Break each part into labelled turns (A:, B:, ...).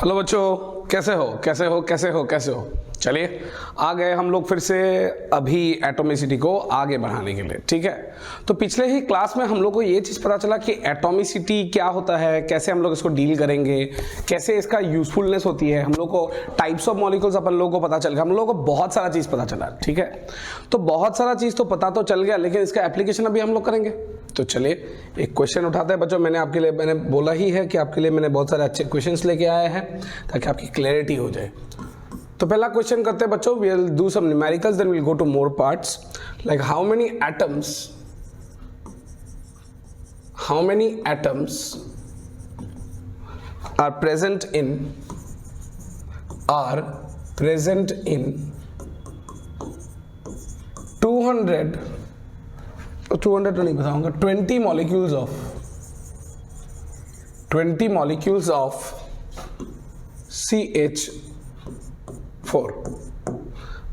A: Hello बच्चों, कैसे हो। चलिए आ गए हम लोग फिर से अभी एटॉमिसिटी को आगे बढ़ाने के लिए। ठीक है, तो पिछले ही क्लास में हम लोग को ये चीज़ पता चला कि एटॉमिसिटी क्या होता है, कैसे हम लोग इसको डील करेंगे, कैसे इसका यूजफुलनेस होती है। हम लोग को टाइप्स ऑफ मॉलिक्यूल्स अपन लोगों को पता चल गया, हम लोग को बहुत सारा चीज़ पता चला। ठीक है, तो बहुत सारा चीज़ तो पता तो चल गया, लेकिन इसका एप्लीकेशन अभी हम लोग करेंगे। तो चलिए एक क्वेश्चन उठाते हैं बच्चों। मैंने बोला ही है कि आपके लिए मैंने बहुत सारे अच्छे क्वेश्चंस लेके आए हैं ताकि आपकी क्लैरिटी हो जाए। तो पहला क्वेश्चन करते हैं बच्चों, we will do some numericals, then will go to more parts. Like how many atoms are present in 200 तो नहीं बताऊंगा, 20 molecules of CH4।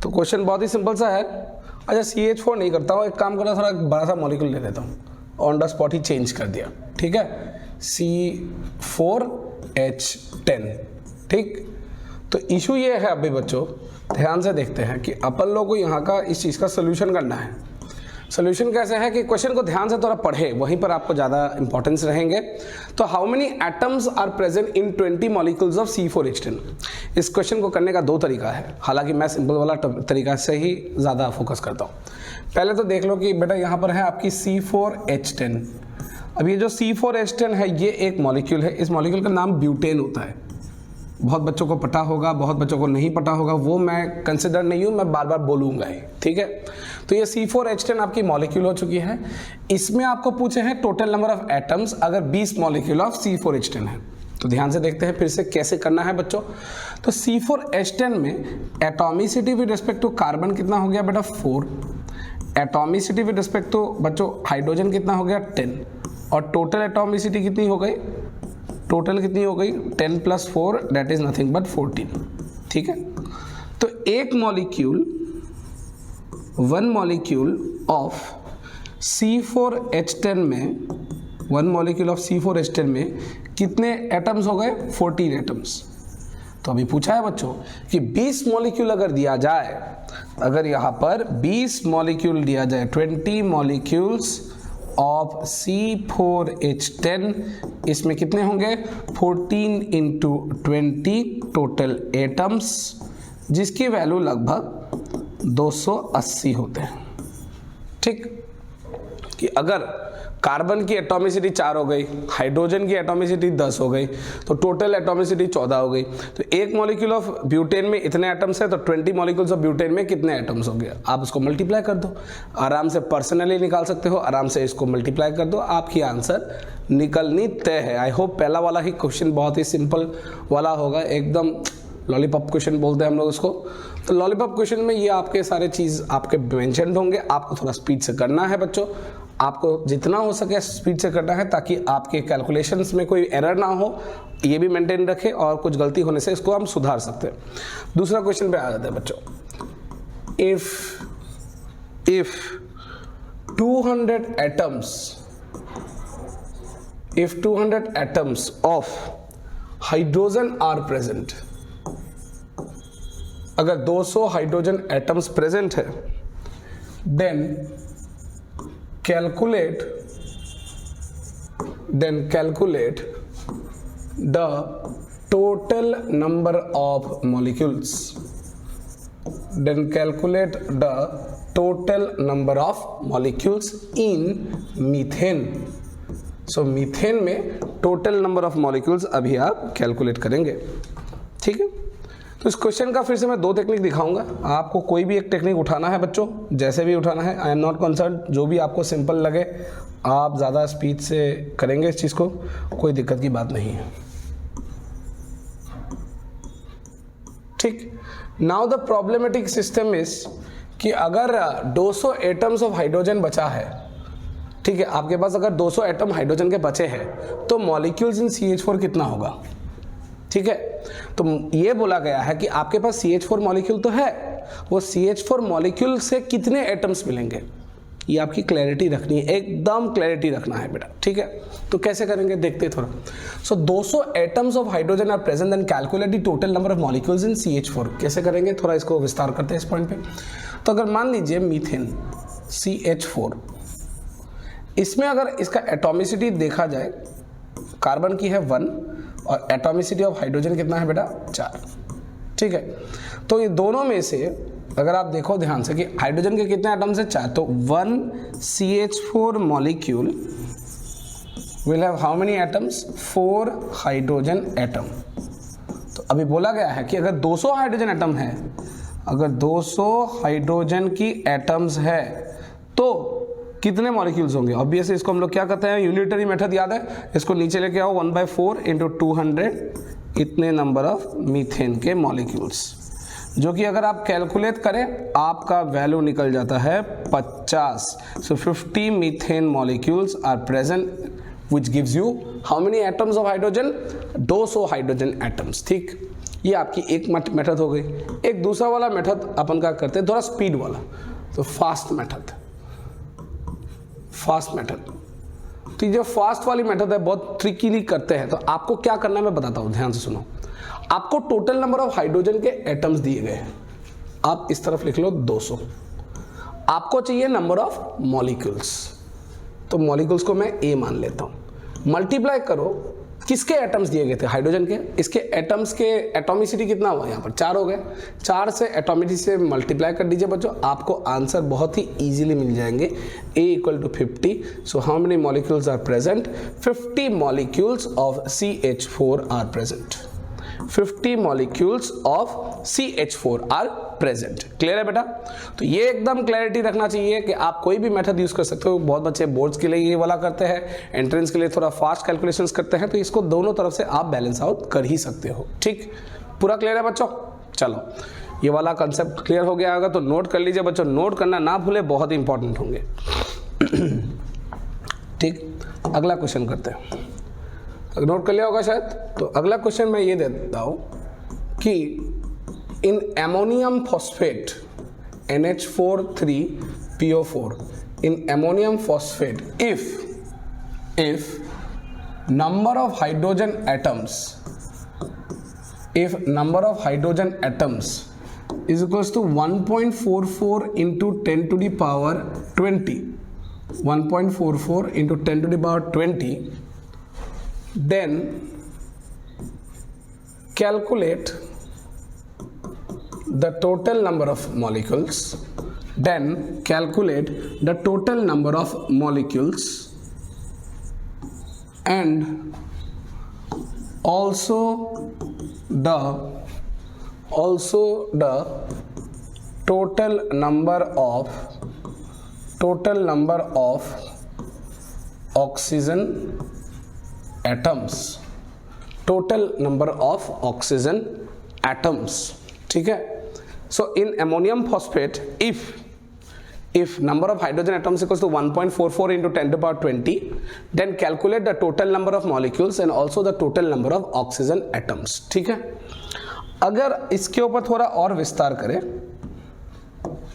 A: तो क्वेश्चन बहुत ही सिंपल सा है। अच्छा, CH4 नहीं करता हूँ, एक काम करता, थोड़ा बड़ा सा मॉलिक्यूल ले लेता हूँ, on the spot he change कर दिया। ठीक है, C4H10। ठीक, तो इशू ये है अभी बच्चों, ध्यान से देखते हैं कि अपन लोग को यहाँ का इस चीज़ का सोल्यूशन करना है। सोल्यूशन कैसे है कि क्वेश्चन को ध्यान से थोड़ा पढ़े, वहीं पर आपको ज़्यादा इंपॉर्टेंस रहेंगे। तो how many atoms are present in 20 molecules of C4H10। इस क्वेश्चन को करने का दो तरीका है, हालांकि मैं सिंपल वाला तरीका से ही ज़्यादा फोकस करता हूँ। पहले तो देख लो कि बेटा यहाँ पर है आपकी C4H10। अब ये जो C4H10 है ये एक मॉलिक्यूल है, इस मॉलिक्यूल का नाम ब्यूटेन होता है। बहुत बच्चों को पता होगा, बहुत बच्चों को नहीं पता होगा, वो मैं कंसिडर नहीं हूँ, मैं बार बार बोलूँगा ही। ठीक है, तो ये C4H10 आपकी मॉलिक्यूल हो चुकी है। इसमें आपको पूछे हैं टोटल नंबर ऑफ एटम्स अगर 20 मॉलिक्यूल ऑफ C4H10 है। तो ध्यान से देखते हैं फिर से कैसे करना है बच्चों। तो C4H10 में atomicity with respect to carbon कितना हो गया बेटा 4, एटॉमिसिटी विद रिस्पेक्ट टू बच्चों हाइड्रोजन कितना हो गया 10, और टोटल एटॉमिसिटी कितनी हो गई, टोटल कितनी हो गई 10 + 4 दैट इज नथिंग बट 14। ठीक है, तो एक molecule, one molecule of C4H10 में, वन मॉलिक्यूल ऑफ C4H10 में कितने एटम्स हो गए 14 एटम्स। तो अभी पूछा है बच्चों कि 20 मॉलिक्यूल अगर दिया जाए, अगर यहाँ पर 20 मॉलिक्यूल दिया जाए, 20 मॉलिक्यूल्स ऑफ C4H10, इसमें कितने होंगे 14 × 20 टोटल एटम्स, जिसकी वैल्यू लगभग 280 होते हैं। ठीक, कि अगर कार्बन की एटॉमिसिटी 4 हो गई, हाइड्रोजन की एटॉमिसिटी 10 हो गई, तो टोटल एटॉमिसिटी 14 हो गई। तो एक मॉलिक्यूल ऑफ ब्यूटेन में इतने एटम्स है, तो 20 मॉलिक्यूल्स ऑफ ब्यूटेन में कितने एटम्स हो गए। आप उसको मल्टीप्लाई कर दो, आराम से पर्सनली निकाल सकते हो, आराम से इसको मल्टीप्लाई कर दो, आपकी आंसर निकलनी तय है। आई होप पहला वाला ही क्वेश्चन बहुत ही सिंपल वाला होगा, एकदम लॉलीपॉप क्वेश्चन बोलते हैं हम लोग उसको। तो लॉलीपॉप क्वेश्चन में ये आपके सारे चीज़ आपके मेंशन होंगे। आपको थोड़ा स्पीड से करना है बच्चों, आपको जितना हो सके स्पीड से करना है ताकि आपके कैलकुलेशंस में कोई एरर ना हो, ये भी मेंटेन रखें, और कुछ गलती होने से इसको हम सुधार सकते हैं। दूसरा क्वेश्चन पे आ जाते हैं बच्चों। If 200 atoms of hydrogen are present, अगर 200 हाइड्रोजन एटम्स प्रेजेंट है, then calculate the total number of molecules, in methane. So methane में टोटल नंबर ऑफ मॉलिक्यूल्स अभी आप कैलकुलेट करेंगे। ठीक है, तो इस क्वेश्चन का फिर से मैं दो टेक्निक दिखाऊंगा, आपको कोई भी एक टेक्निक उठाना है बच्चों, जैसे भी उठाना है। आई एम नॉट कंसर्न, जो भी आपको सिंपल लगे आप ज़्यादा स्पीड से करेंगे इस चीज़ को, कोई दिक्कत की बात नहीं है। ठीक, now the problematic system is कि अगर 200 एटम्स ऑफ हाइड्रोजन बचा है, ठीक है, आपके पास अगर 200 एटम हाइड्रोजन के बचे हैं, तो मॉलिक्यूल्स इन CH4 कितना होगा। ठीक है, तो ये बोला गया है कि आपके पास CH4 मॉलिक्यूल तो है, वो CH4 मॉलिक्यूल से कितने एटम्स मिलेंगे। ये आपकी क्लैरिटी रखनी है, एकदम क्लैरिटी रखना है बेटा, ठीक है। तो कैसे करेंगे देखते हैं थोड़ा। So 200 atoms of hydrogen are present and calculate the total number of molecules in CH4। कैसे करेंगे थोड़ा इसको विस्तार करते हैं इस पॉइंट पे। तो अगर मान लीजिए मीथेन CH4, इसमें अगर इसका एटॉमिसिटी देखा जाए, कार्बन की है 1 और एटॉमिसिटी ऑफ हाइड्रोजन कितना है बेटा 4, ठीक है। तो ये दोनों में से अगर आप देखो ध्यान से कि हाइड्रोजन के कितने एटम्स हैं 4, तो 1 CH4 molecule will have how many atoms, 4 hydrogen atom. तो अभी बोला गया है कि अगर 200 हाइड्रोजन एटम है, अगर 200 हाइड्रोजन की एटम्स है तो कितने मॉलिक्यूल्स होंगे। ऑब्वियसली इसको हम लोग क्या करते हैं, यूनिटरी मेथड याद है, इसको नीचे लेके आओ 1/4 × 200, इतने नंबर ऑफ मीथेन के मॉलिक्यूल्स, जो कि अगर आप कैलकुलेट करें आपका वैल्यू निकल जाता है 50। So 50 methane molecules are present which gives you how many atoms of hydrogen, 200 hydrogen atoms, ठीक। ये आपकी एक मेथड हो गई। एक दूसरा वाला मेथड अपन का करते हैं थोड़ा स्पीड वाला, तो फास्ट मेथड। तो ये जो फास्ट वाली मेथड है बहुत ट्रिकीली करते हैं, तो आपको क्या करना है मैं बताता हूं, ध्यान से सुनो। आपको टोटल नंबर ऑफ हाइड्रोजन के एटम्स दिए गए हैं, आप इस तरफ लिख लो 200। आपको चाहिए नंबर ऑफ मॉलिक्यूल्स, तो मॉलिक्यूल्स को मैं A मान लेता हूं। मल्टीप्लाई करो, किसके एटम्स दिए गए थे, हाइड्रोजन के, इसके एटम्स के एटॉमिसिटी कितना हुआ, यहाँ पर 4 हो गए, 4 से एटॉमिसिटी से मल्टीप्लाई कर दीजिए बच्चों, आपको आंसर बहुत ही इजीली मिल जाएंगे। A = 50। So how many molecules are present, 50 molecules of CH4 are present, 50 molecules of CH4 are present. Clear है बेटा। तो ये एकदम क्लैरिटी रखना चाहिए कि आप कोई भी मेथड यूज कर सकते हो। बहुत बच्चे बोर्ड्स के लिए ये वाला करते हैं, एंट्रेंस के लिए थोड़ा फास्ट कैलकुलेशंस करते हैं, तो इसको दोनों तरफ से आप बैलेंस आउट कर ही सकते हो, ठीक। पूरा क्लियर है बच्चों। चलो ये वाला कंसेप्ट क्लियर हो गया होगा, तो नोट कर लीजिए बच्चों, नोट करना ना भूले, बहुत इंपॉर्टेंट होंगे। ठीक, अगला क्वेश्चन करते हैं। नोट कर लिया होगा शायद। तो अगला क्वेश्चन मैं ये देता हूं कि in ammonium phosphate NH4 3PO4, in ammonium phosphate if number of hydrogen atoms is equals to 1.44 into 10 to the power 20, 1.44 into 10 to the power 20, then calculate the total number of molecules, and also the total number of oxygen atoms, ठीक है। So in ammonium phosphate, if number of hydrogen atoms equals to 1.44 into 10 to the power 20, then calculate the total number of molecules and also the total number of oxygen atoms, ठीक है। अगर इसके ऊपर थोड़ा और विस्तार करें,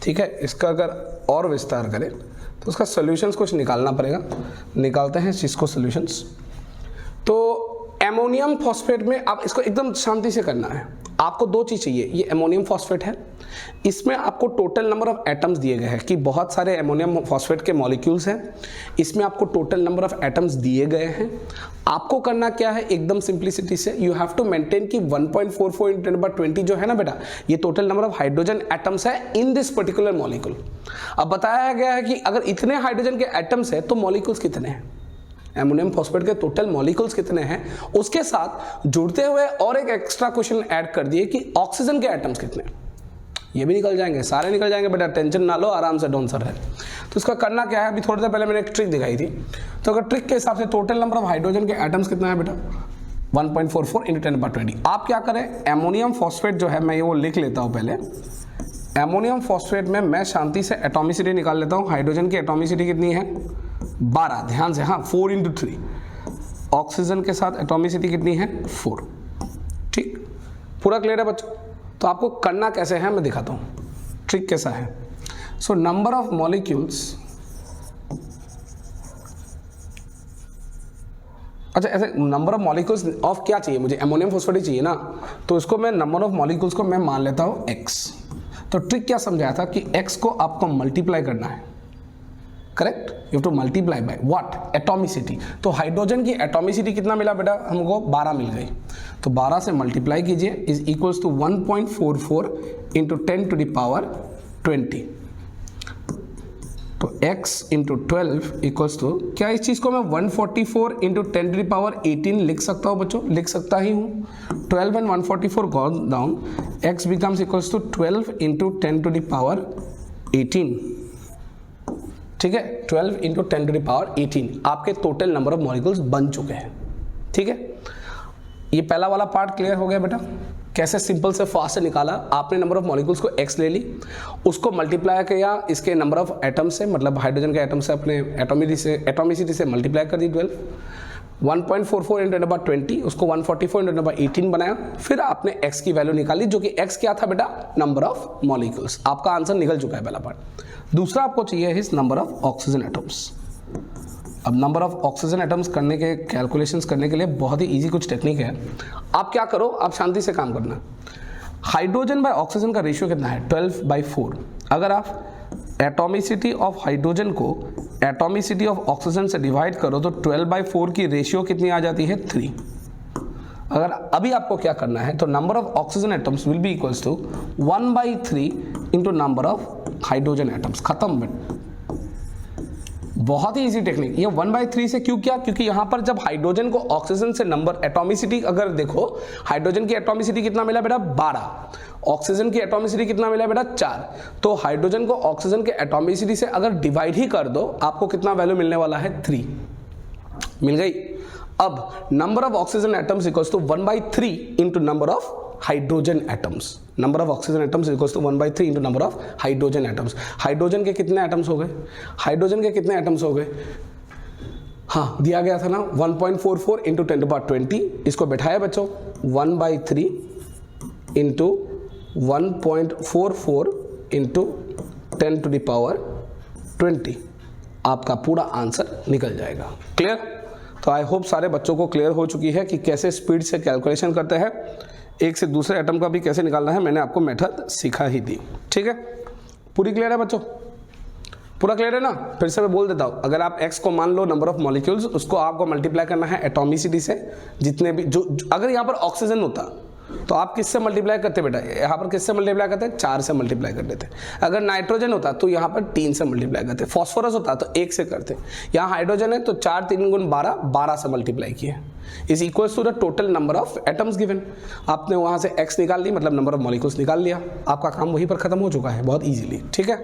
A: ठीक है, इसका अगर और विस्तार करें तो उसका सॉल्यूशंस कुछ निकालना पड़ेगा। निकालते हैं इस चीज को सॉल्यूशंस। तो एमोनियम फॉस्फेट में आप इसको एकदम शांति से करना है। आपको दो चीज चाहिए, ये एमोनियम फॉस्फेट है, इसमें आपको टोटल नंबर ऑफ एटम्स दिए गए हैं कि बहुत सारे एमोनियम फॉस्फेट के मॉलिक्यूल्स हैं, इसमें आपको टोटल नंबर ऑफ एटम्स दिए गए हैं। आपको करना क्या है, एकदम सिंप्लिसिटी से यू हैव टू मेंटेन कि 1.44 × 10⁻20 जो है ना बेटा, ये total number of hydrogen atoms है इन दिस पर्टिकुलर मॉलिक्यूल। अब बताया गया है कि अगर इतने हाइड्रोजन के एटम्स है तो मॉलिक्यूल्स कितने हैं, एमोनियम फॉस्फेट के टोटल मॉलिक्यूल्स कितने हैं, उसके साथ जुड़ते हुए और एक एक्स्ट्रा क्वेश्चन ऐड कर दिए कि ऑक्सीजन के एटम्स कितने हैं। ये भी निकल जाएंगे, सारे निकल जाएंगे बेटा, टेंशन ना लो, आराम से डोंट सर है। तो इसका करना क्या है, अभी थोड़ी देर पहले मैंने एक ट्रिक दिखाई थी। तो अगर ट्रिक के हिसाब से टोटल नंबर ऑफ हाइड्रोजन के एटम्स कितना है बेटा, 1.44 × 10⁻20। आप क्या करें, एमोनियम फॉस्फेट जो है मैं ये वो लिख लेता हूँ पहले। एमोनियम फॉस्फेट में मैं शांति से एटॉमिसिटी निकाल लेता हूँ। हाइड्रोजन की एटॉमिसिटी कितनी है, 12, ध्यान से, हाँ 4 × 3। ऑक्सीजन के साथ एटॉमिसिटी कितनी है, 4। ठीक, पूरा क्लियर है बच्चों। तो आपको करना कैसे है मैं दिखाता हूँ, ट्रिक कैसा है। सो नंबर ऑफ मॉलिक्यूल्स अच्छा ऐसे नंबर ऑफ मॉलिक्यूल्स ऑफ क्या चाहिए मुझे, अमोनियम फॉस्फेट चाहिए ना, तो इसको मैं नंबर ऑफ मॉलिक्यूल्स को मैं मान लेता हूँ x। तो ट्रिक क्या समझाया था कि x को आपको मल्टीप्लाई करना है, correct, you have to multiply by what, atomicity. तो हाइड्रोजन की एटॉमिसिटी कितना मिला बेटा हमको, 12 मिल गई। तो 12 से मल्टीप्लाई कीजिए is equals to 1.44 into 10 to the power 20। तो x इंटू 12 इक्वल्स टू, क्या इस चीज़ को मैं 144 इंटू 10 टू द पावर 18 लिख सकता हूँ बच्चों, लिख सकता ही हूँ। 12 and 144 gone down, x becomes equals to 12 into 10 to the power 18, ठीक है, 12 इंटू 10 टू द पावर 18 आपके टोटल नंबर ऑफ मॉलिक्यूल्स बन चुके हैं, ठीक है। ये पहला वाला पार्ट क्लियर हो गया बेटा, कैसे सिंपल से फास्ट से निकाला आपने नंबर ऑफ मॉलिक्यूल्स को x ले ली, उसको मल्टीप्लाई किया इसके नंबर ऑफ एटम से, मतलब हाइड्रोजन के एटम से अपने एटॉमिसिटी से मल्टीप्लाई कर दी 12, 1.44 इंटू नंबर 20, उसको 144 इंटू नंबर 18 बनाया, फिर आपने x की वैल्यू निकाली जो कि x क्या था बेटा, नंबर ऑफ मॉलिक्यूल्स। आपका आंसर निकल चुका है पहला पार्ट। दूसरा आपको चाहिए है नंबर ऑफ ऑक्सीजन एटम्स। अब नंबर ऑफ ऑक्सीजन एटम्स करने के कैलकुलेशंस करने के लिए बहुत ही इजी कुछ टेक्निक है। आप क्या करो, आप शांति से काम करना। हाइड्रोजन बाय ऑक्सीजन का रेशियो कितना है, 12/4। अगर आप एटॉमिसिटी ऑफ हाइड्रोजन को एटॉमिसिटी ऑफ ऑक्सीजन से डिवाइड करो तो 12/4 की रेशियो कितनी आ जाती है, 3। अगर अभी आपको क्या करना है, तो number of oxygen atoms will be equals to 1/3 into number of hydrogen atoms. खत्म। बहुत ही इजी टेक्निक। ये 1/3 से क्यों किया, क्योंकि यहां पर जब हाइड्रोजन को ऑक्सीजन से नंबर एटॉमिसिटी अगर देखो, हाइड्रोजन की एटॉमिसिटी कितना मिला बेटा, 12, ऑक्सीजन की एटॉमिसिटी कितना मिला बेटा, 4। तो हाइड्रोजन को ऑक्सीजन के एटॉमिसिटी से अगर डिवाइड ही कर दो आपको कितना वैल्यू मिलने वाला है, 3 मिल गई। अब number of oxygen atoms equals to 1/3 into number of hydrogen atoms. Number of oxygen atoms equals to 1/3 into number of hydrogen atoms. Hydrogen के कितने एटम्स हो गए, हाइड्रोजन के कितने एटम्स हो गए, हाँ दिया गया था ना, 1.44 इंटू 10 टू पावर 20। इसको बैठाया बच्चों, 1/3 into 1.44 into 10 to the power 20, आपका पूरा आंसर निकल जाएगा। क्लियर? तो आई होप सारे बच्चों को क्लियर हो चुकी है कि कैसे स्पीड से कैलकुलेशन करते हैं, एक से दूसरे एटम का भी कैसे निकालना है, मैंने आपको मेथड सिखा ही दी। ठीक है, पूरी क्लियर है बच्चों, पूरा क्लियर है ना। फिर से मैं बोल देता हूँ, अगर आप x को मान लो नंबर ऑफ मॉलिक्यूल्स, उसको आपको मल्टीप्लाई करना है एटॉमिसिटी से, जितने भी जो अगर यहाँ पर ऑक्सीजन होता तो आप किससे मल्टीप्लाई करते बेटा, यहाँ पर किससे मल्टीप्लाई करते, 4 से मल्टीप्लाई कर देते। अगर नाइट्रोजन होता तो यहाँ पर 3 से मल्टीप्लाई करते। फॉस्फोरस होता तो 1 से करते। यहाँ हाइड्रोजन है तो 4 3 गुण 12, 12 से मल्टीप्लाई किए is equals to the total number of atoms given. आपने वहाँ से x निकाल ली, मतलब नंबर ऑफ मॉलिक्यूल्स निकाल लिया, आपका काम वहीं पर खत्म हो चुका है बहुत ईजिली। ठीक है,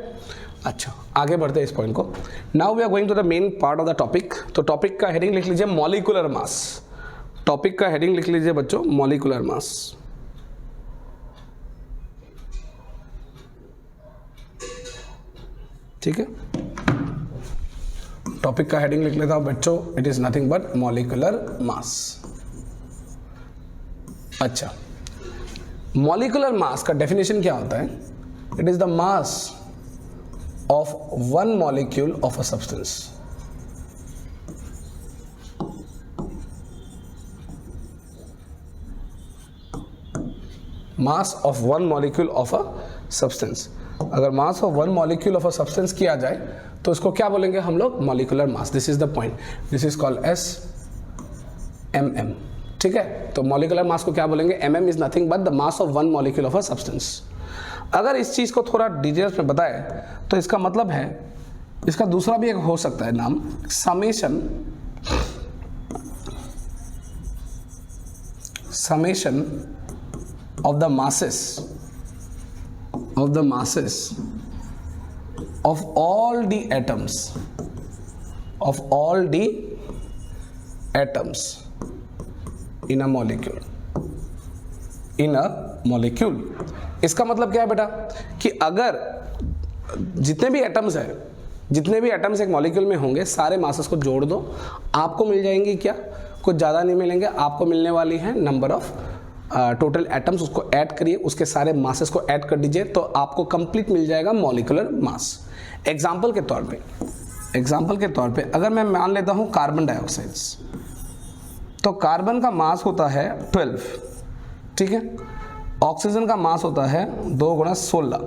A: अच्छा आगे बढ़ते हैं इस पॉइंट को। Now we are going to the main part of the topic. तो टॉपिक का हेडिंग लिख लीजिए मॉलिक्यूलर मास। टॉपिक का हेडिंग लिख लीजिए बच्चों मॉलिक्यूलर मास। ठीक है, टॉपिक का हेडिंग लिख लेता हूं बच्चों, it is nothing but molecular mass. अच्छा, मॉलिक्यूलर मास का डेफिनेशन क्या होता है, it is the mass of one molecule of a substance. Mass of one molecule of a substance. अगर mass of one molecule of a substance किया जाए तो इसको क्या बोलेंगे हम लोग, molecular mass. This is the point, this is called as MM। ठीक है, तो मॉलिक्यूलर मास को क्या बोलेंगे, MM is nothing but the mass of one molecule of a substance. अगर इस चीज को थोड़ा डिटेल्स में बताए तो इसका मतलब है, इसका दूसरा भी एक हो सकता है नाम, summation of the masses of all the atoms in a molecule। इसका मतलब क्या है बेटा, कि अगर जितने भी एटम्स एक मॉलिक्यूल में होंगे, सारे मासेस को जोड़ दो, आपको मिल जाएंगे क्या, कुछ ज़्यादा नहीं मिलेंगे, आपको मिलने वाली है नंबर ऑफ टोटल एटम्स। उसको ऐड करिए, उसके सारे मासेस को ऐड कर दीजिए, तो आपको कंप्लीट मिल जाएगा मॉलिक्यूलर मास। एग्जाम्पल के तौर पे अगर मैं मान लेता हूं कार्बन डाइऑक्साइड्स, तो कार्बन का मास होता है 12, ठीक है। ऑक्सीजन का मास होता है 2 × 16।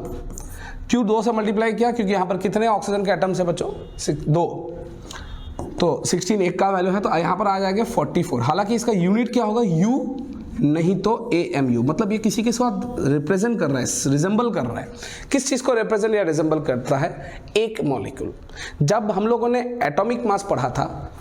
A: क्यों 2 से मल्टीप्लाई किया? क्योंकि यहाँ पर कितने ऑक्सीजन के एटम्स है बच्चों? 2। तो 16 एक का वैल्यू है, तो यहाँ पर आ जाएगा 44। हालांकि इसका यूनिट क्या होगा? यू नहीं तो AMU। मतलब ये किसी के साथ रिप्रेजेंट कर रहा है, रिजेंबल कर रहा है। किस चीज़ को रिप्रेजेंट या रिजेंबल करता है? एक मॉलिक्यूल। जब हम लोगों ने एटॉमिक मास पढ़ा था,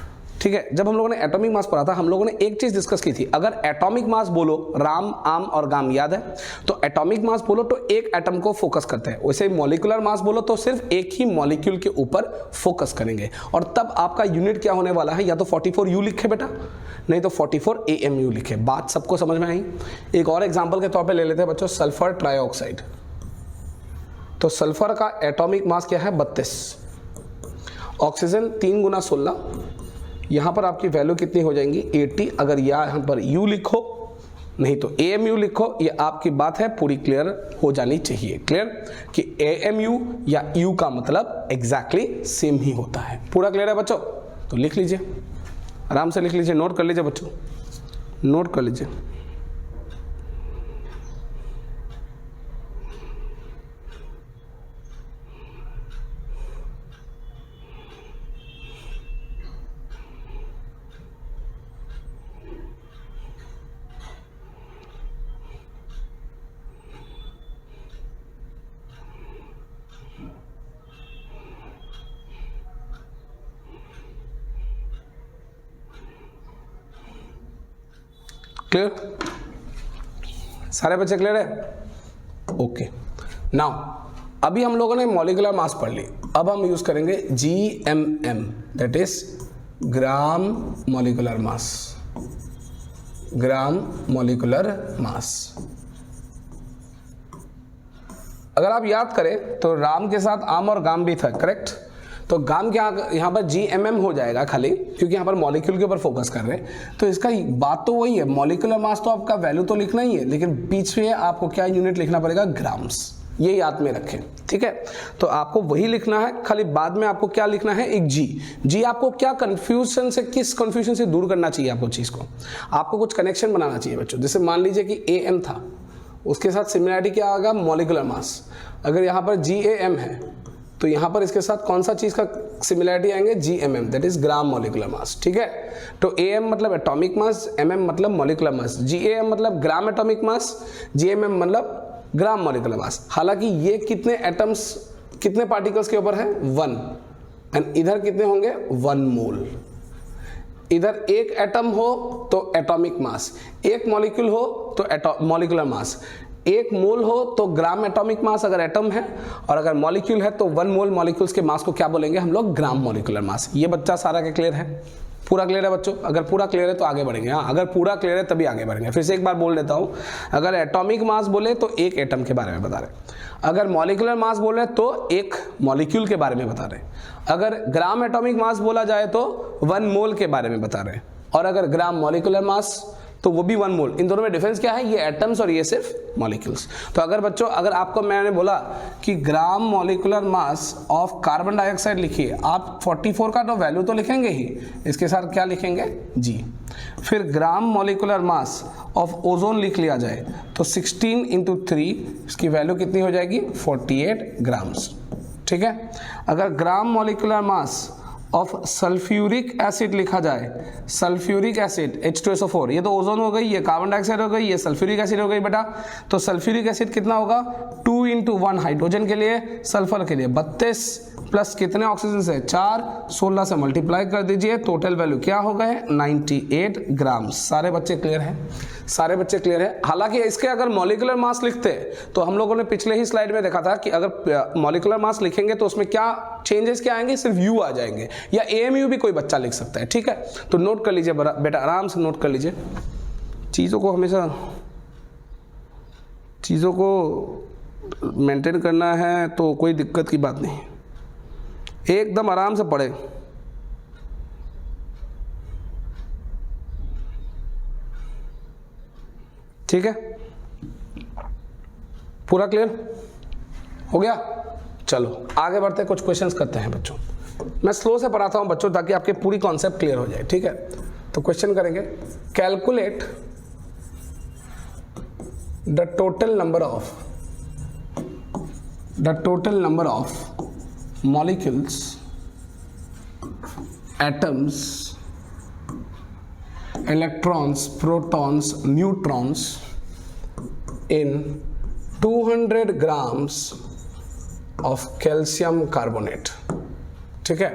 A: ठीक है, जब हम लोगों ने एटॉमिक मास पढ़ा था, हम लोगों ने एक चीज डिस्कस की थी। अगर एटॉमिक मास बोलो, राम, आम और गाम याद है, तो एटॉमिक मास बोलो तो एक एटम को फोकस करते हैं। वैसे मॉलिक्यूलर मास बोलो तो सिर्फ एक ही मॉलिक्यूल के ऊपर फोकस करेंगे। और तब आपका यूनिट क्या होने वाला है? या तो 44U लिखे बेटा, नहीं तो 44 AMU लिखे। बात सबको समझ में आई? एक और एग्जाम्पल के तौर पर ले लेते हैं बच्चों, सल्फर ट्राइऑक्साइड। तो सल्फर का एटॉमिक मास क्या है? 32। ऑक्सीजन 3 × 16, यहाँ पर आपकी वैल्यू कितनी हो जाएंगी? 80। अगर यहाँ पर U लिखो नहीं तो AMU लिखो, ये आपकी बात है पूरी क्लियर हो जानी चाहिए। क्लियर कि AMU या U का मतलब एग्जैक्टली सेम ही होता है। पूरा क्लियर है बच्चों? तो लिख लीजिए, आराम से लिख लीजिए, नोट कर लीजिए बच्चों, नोट कर लीजिए। क्लियर? सारे बच्चे क्लियर है? ओके। नाउ अभी हम लोगों ने मॉलिक्यूलर मास पढ़ ली। अब हम यूज करेंगे GMM, that is gram molecular mass. Gram molecular mass. अगर आप याद करें तो राम के साथ आम और गाम भी था, करेक्ट? तो गाम क्या यहाँ पर GMM हो जाएगा खाली, क्योंकि यहाँ पर मॉलिक्यूल के ऊपर फोकस कर रहे हैं। तो इसका बात तो वही है, मॉलिक्यूलर मास तो आपका वैल्यू तो लिखना ही है, लेकिन पीछे आपको क्या यूनिट लिखना पड़ेगा? ग्राम्स। ये याद में रखें, ठीक है? तो आपको वही लिखना है, खाली बाद में आपको क्या लिखना है? एक जी आपको क्या कंफ्यूजन से, किस कंफ्यूजन से दूर करना चाहिए आपको? चीज को आपको कुछ कनेक्शन बनाना चाहिए बच्चों। जैसे मान लीजिए कि AM था, उसके साथ सिमिलरिटी क्या आएगा? Molecular mass. अगर यहाँ पर GAM है तो यहाँ पर इसके साथ कौन सा चीज का सिमिलरिटी आएंगे? GMM, that is gram molecular mass, ठीक है? तो AM मतलब एटॉमिक मास, MM मतलब मॉलिक्यूलर मास, GAM मतलब ग्राम एटॉमिक मास, GMM मतलब ग्राम मॉलिक्यूलर मास। हालांकि ये कितने एटम्स, कितने पार्टिकल्स के ऊपर है? 1। एंड इधर कितने होंगे? 1 मोल। इधर एक एटम हो तो एटॉमिक मास, एक मॉलिक्यूल हो तो मॉलिक्यूलर मास, एक मोल हो तो ग्राम एटॉमिक मास अगर एटम है, और अगर मॉलिक्यूल है तो 1 मोल मॉलिक्यूल्स के मास को क्या बोलेंगे हम लोग? Gram molecular mass. ये बच्चा सारा के क्लियर है? पूरा क्लियर है बच्चों? अगर पूरा क्लियर है तो आगे बढ़ेंगे। हाँ, अगर पूरा क्लियर है तभी आगे बढ़ेंगे। फिर से एक बार बोल देता हूँ, अगर एटॉमिक मास बोले तो एक एटम के बारे में बता रहे, अगर मॉलिक्यूलर मास बोले तो एक मॉलिक्यूल के बारे में बता रहे, अगर ग्राम एटॉमिक मास बोला जाए तो 1 मोल के बारे में बता रहे, और अगर ग्राम मॉलिक्यूलर मास तो वो भी 1 मोल। इन दोनों में डिफरेंस क्या है? ये एटम्स और ये सिर्फ मॉलिक्यूल्स। तो अगर बच्चों, अगर आपको मैंने बोला कि gram molecular mass of carbon dioxide लिखिए, आप 44 का तो वैल्यू तो लिखेंगे ही, इसके साथ क्या लिखेंगे? G। फिर gram molecular mass of ozone लिख लिया जाए तो 16 × 3, इसकी वैल्यू कितनी हो जाएगी? 48 ग्राम्स, ठीक है? अगर gram molecular mass of sulphuric acid लिखा जाए, सल्फ्यूरिक एसिड H2SO4, ये तो ओजोन हो गई, ये कार्बन डाइऑक्साइड हो गई, ये सल्फ्यूरिक एसिड हो गई बेटा। तो सल्फ्यूरिक एसिड कितना होगा? 2 × 1 हाइड्रोजन के लिए, सल्फर के लिए 32 प्लस कितने ऑक्सीजन से? 4, 16 से मल्टीप्लाई कर दीजिए, टोटल वैल्यू क्या हो गए? 98 ग्राम। सारे बच्चे क्लियर हैं? सारे बच्चे क्लियर है? हालांकि इसके अगर मॉलिक्यूलर मास लिखते तो हम लोगों ने पिछले ही स्लाइड में देखा था कि अगर मॉलिक्यूलर मास लिखेंगे तो उसमें क्या चेंजेस क्या आएंगे? सिर्फ U आ जाएंगे, या AMU भी कोई बच्चा लिख सकता है, ठीक है? तो नोट कर लीजिए बेटा, आराम से नोट कर लीजिए। चीज़ों को हमेशा, चीज़ों को मेंटेन करना है तो कोई दिक्कत की बात नहीं, एकदम आराम से पढ़े। ठीक है? पूरा क्लियर हो गया? चलो आगे बढ़ते, कुछ क्वेश्चंस करते हैं बच्चों। मैं स्लो से पढ़ाता हूं बच्चों ताकि आपके पूरी कॉन्सेप्ट क्लियर हो जाए, ठीक है? तो क्वेश्चन करेंगे, calculate the total number of molecules, atoms, electrons, protons, neutrons in 200 grams of calcium carbonate. ठीक है,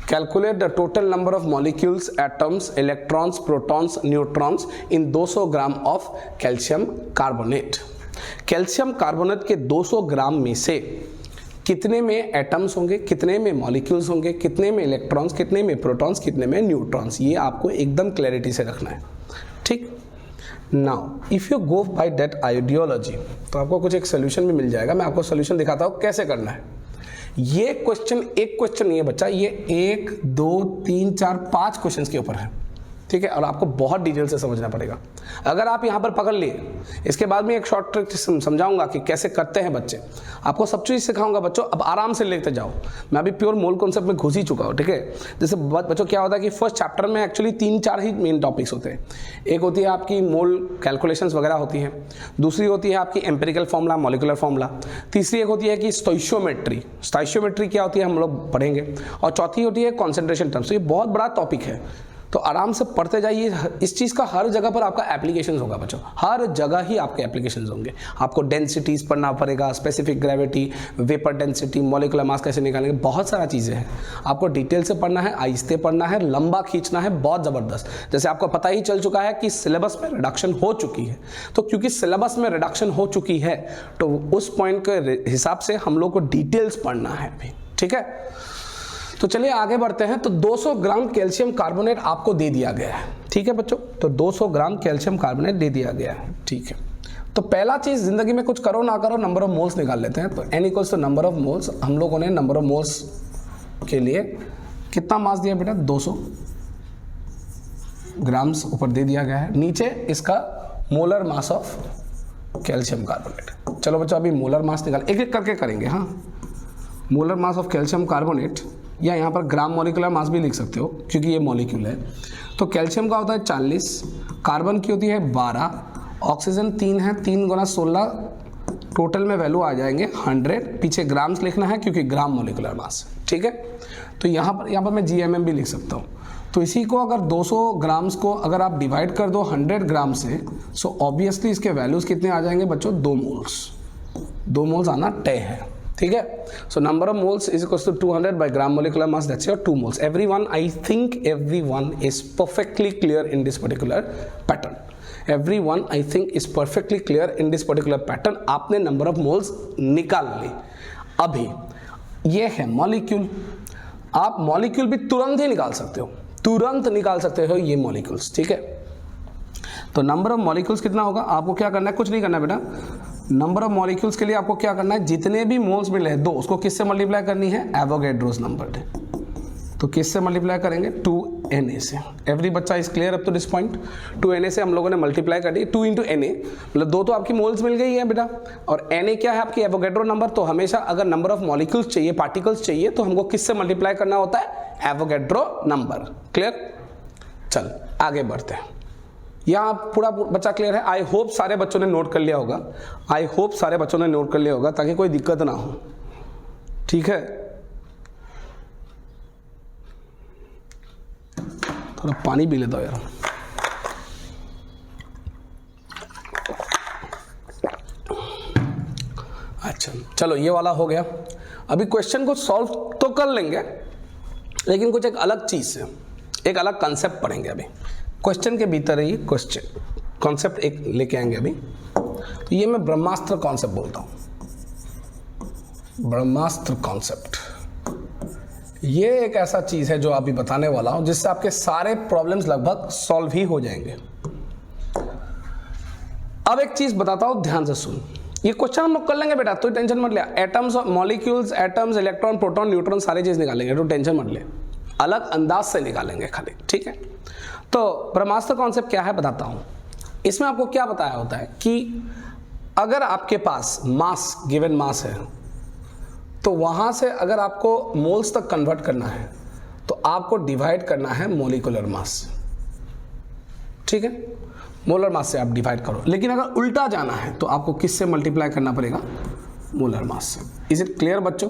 A: calculate the total number of molecules, atoms, electrons, protons, neutrons in 200 gram of calcium carbonate. Calcium carbonate के 200 ग्राम में से कितने में atoms होंगे, कितने में मॉलिक्यूल्स होंगे, कितने में इलेक्ट्रॉन्स, कितने में प्रोटॉन्स, कितने में न्यूट्रॉन्स, ये आपको एकदम क्लैरिटी से रखना है। ठीक, now if you go by that ideology तो आपको कुछ एक सोल्यूशन भी मिल जाएगा। मैं आपको सोल्यूशन दिखाता हूँ कैसे करना है। ये क्वेश्चन एक क्वेश्चन नहीं है बच्चा, ये 1 2 3 4 5 क्वेश्चन के ऊपर है। ठीक है, और आपको बहुत डिटेल से समझना पड़ेगा। अगर आप यहाँ पर पकड़ लिए, इसके बाद में एक शॉर्ट ट्रिक समझाऊंगा कि कैसे करते हैं बच्चे, आपको सब चीज़ सिखाऊंगा बच्चों। अब आराम से लेते जाओ, मैं अभी प्योर मोल कॉन्सेप्ट में घुस ही चुका हूँ। ठीक है, जैसे बच्चों क्या होता है कि फर्स्ट चैप्टर में एक्चुअली 3-4 ही मेन टॉपिक्स होते हैं। एक होती है आपकी मोल कैलकुलेशंस वगैरह होती है, दूसरी होती है आपकी एम्पेरिकल फॉर्मूला, मॉलिकुलर फॉर्मूला, तीसरी एक होती है कि स्टोइशियोमेट्री, स्टोइशियोमेट्री क्या होती है हम लोग पढ़ेंगे, और चौथी होती है कॉन्सेंट्रेशन टर्म्स। तो ये बहुत बड़ा टॉपिक है, तो आराम से पढ़ते जाइए। इस चीज़ का हर जगह पर आपका एप्लीकेशन होगा बच्चों, हर जगह ही आपके एप्लीकेशन होंगे। आपको डेंसिटीज पढ़ना पड़ेगा, specific gravity, vapour density, molecular mass कैसे निकालेंगे, बहुत सारा चीज़ें हैं। आपको डिटेल से पढ़ना है, आहिस्ते पढ़ना है, लंबा खींचना है, बहुत ज़बरदस्त। जैसे आपको पता ही चल चुका है कि सिलेबस में रिडक्शन हो चुकी है, तो क्योंकि सिलेबस में रिडक्शन हो चुकी है तो उस पॉइंट के हिसाब से हम लोग को डिटेल्स पढ़ना है अभी। ठीक है, तो चलिए आगे बढ़ते हैं। तो 200 ग्राम कैल्शियम कार्बोनेट आपको दे दिया गया है। ठीक है बच्चों, तो 200 ग्राम कैल्शियम कार्बोनेट दे दिया गया है। ठीक है, तो पहला चीज जिंदगी में कुछ करो ना करो, नंबर ऑफ मोल्स निकाल लेते हैं। तो n equals to number of moles, हम लोगों ने नंबर ऑफ मोल्स के लिए कितना मास दिया बेटा, 200 ग्राम्स ऊपर दे दिया गया है, नीचे इसका molar mass of calcium carbonate. चलो बच्चों अभी मोलर मास निकाल, एक एक करके करेंगे। हाँ, molar mass of calcium carbonate, या यहाँ पर ग्राम मॉलिक्यूलर मास भी लिख सकते हो क्योंकि ये मॉलिक्यूल है। तो कैल्शियम का होता है 40, कार्बन की होती है 12, ऑक्सीजन 3 है, 3 गुना 16, टोटल में वैल्यू आ जाएंगे 100। पीछे ग्राम्स लिखना है क्योंकि ग्राम मॉलिक्यूलर मास। ठीक है, तो यहाँ पर मैं GMM भी लिख सकता हूँ। तो इसी को अगर 200 ग्राम्स को अगर आप डिवाइड कर दो 100 ग्राम से, सो ऑब्वियसली इसके वैल्यूज कितने आ जाएंगे बच्चों, 2 मोल्स। 2 मोल्स आना तय है। ठीक है, so number of moles is equal to 200 by gram molecular mass, that's your 2 moles. Everyone, I think everyone is perfectly clear in this particular pattern. Everyone I think is perfectly clear in this particular pattern. आपने number of moles निकाल ली। अभी ये है molecule, आप molecule भी तुरंत ही निकाल सकते हो, तुरंत निकाल सकते हो ये मॉलिक्यूल्स। ठीक है, तो नंबर ऑफ मॉलिक्यूल्स कितना होगा, आपको क्या करना है, कुछ नहीं करना बेटा। नंबर ऑफ मॉलिक्यूल्स के लिए आपको क्या करना है, जितने भी मोल्स मिले हैं 2, उसको किससे मल्टीप्लाई करनी है, एवोगैड्रोस नंबर से। तो किससे मल्टीप्लाई करेंगे, 2Na से। एवरी बच्चा is clear up to this point. 2Na से हम लोगों ने मल्टीप्लाई कर दी, 2 × Na, मतलब 2 तो आपकी मोल्स मिल गई है बेटा, और Na क्या है आपकी एवोगैड्रो नंबर। तो हमेशा अगर नंबर ऑफ मॉलिक्यूल्स चाहिए, पार्टिकल्स चाहिए, तो हमको किससे मल्टीप्लाई करना होता है, एवोगैड्रो नंबर। क्लियर, चल आगे बढ़ते हैं। यहाँ पूरा बच्चा क्लियर है। आई होप सारे बच्चों ने नोट कर लिया होगा, आई होप सारे बच्चों ने नोट कर लिया होगा ताकि कोई दिक्कत ना हो। ठीक है, थोड़ा पानी पी लेता हूँ यार। अच्छा चलो, ये वाला हो गया। अभी क्वेश्चन को सॉल्व तो कर लेंगे, लेकिन कुछ एक अलग चीज से, एक अलग कंसेप्ट पढ़ेंगे। अभी क्वेश्चन के भीतर ही क्वेश्चन कॉन्सेप्ट एक लेके आएंगे अभी। तो ये मैं ब्रह्मास्त्र कॉन्सेप्ट बोलता हूँ, ब्रह्मास्त्र कॉन्सेप्ट। ये एक ऐसा चीज है जो अभी बताने वाला हूं, जिससे आपके सारे प्रॉब्लम्स लगभग सॉल्व ही हो जाएंगे। अब एक चीज बताता हूं, ध्यान से सुन। ये क्वेश्चन हम लोग कर लेंगे बेटा, तो टेंशन मत ले। Atoms, molecules, atoms, electron, proton, neutron सारी चीज निकालेंगे, तो टेंशन मत ले, अलग अंदाज से निकालेंगे खाली। ठीक है, तो ब्रह्मास्त्र कॉन्सेप्ट क्या है बताता हूं। इसमें आपको क्या बताया होता है कि अगर आपके पास मास, गिवन मास है, तो वहां से अगर आपको मोल्स तक कन्वर्ट करना है तो आपको डिवाइड करना है मोलिकुलर मास। ठीक है, मोलर मास से आप डिवाइड करो। लेकिन अगर उल्टा जाना है तो आपको किससे मल्टीप्लाई करना पड़ेगा? मोलर मास से। इज इट क्लियर बच्चों?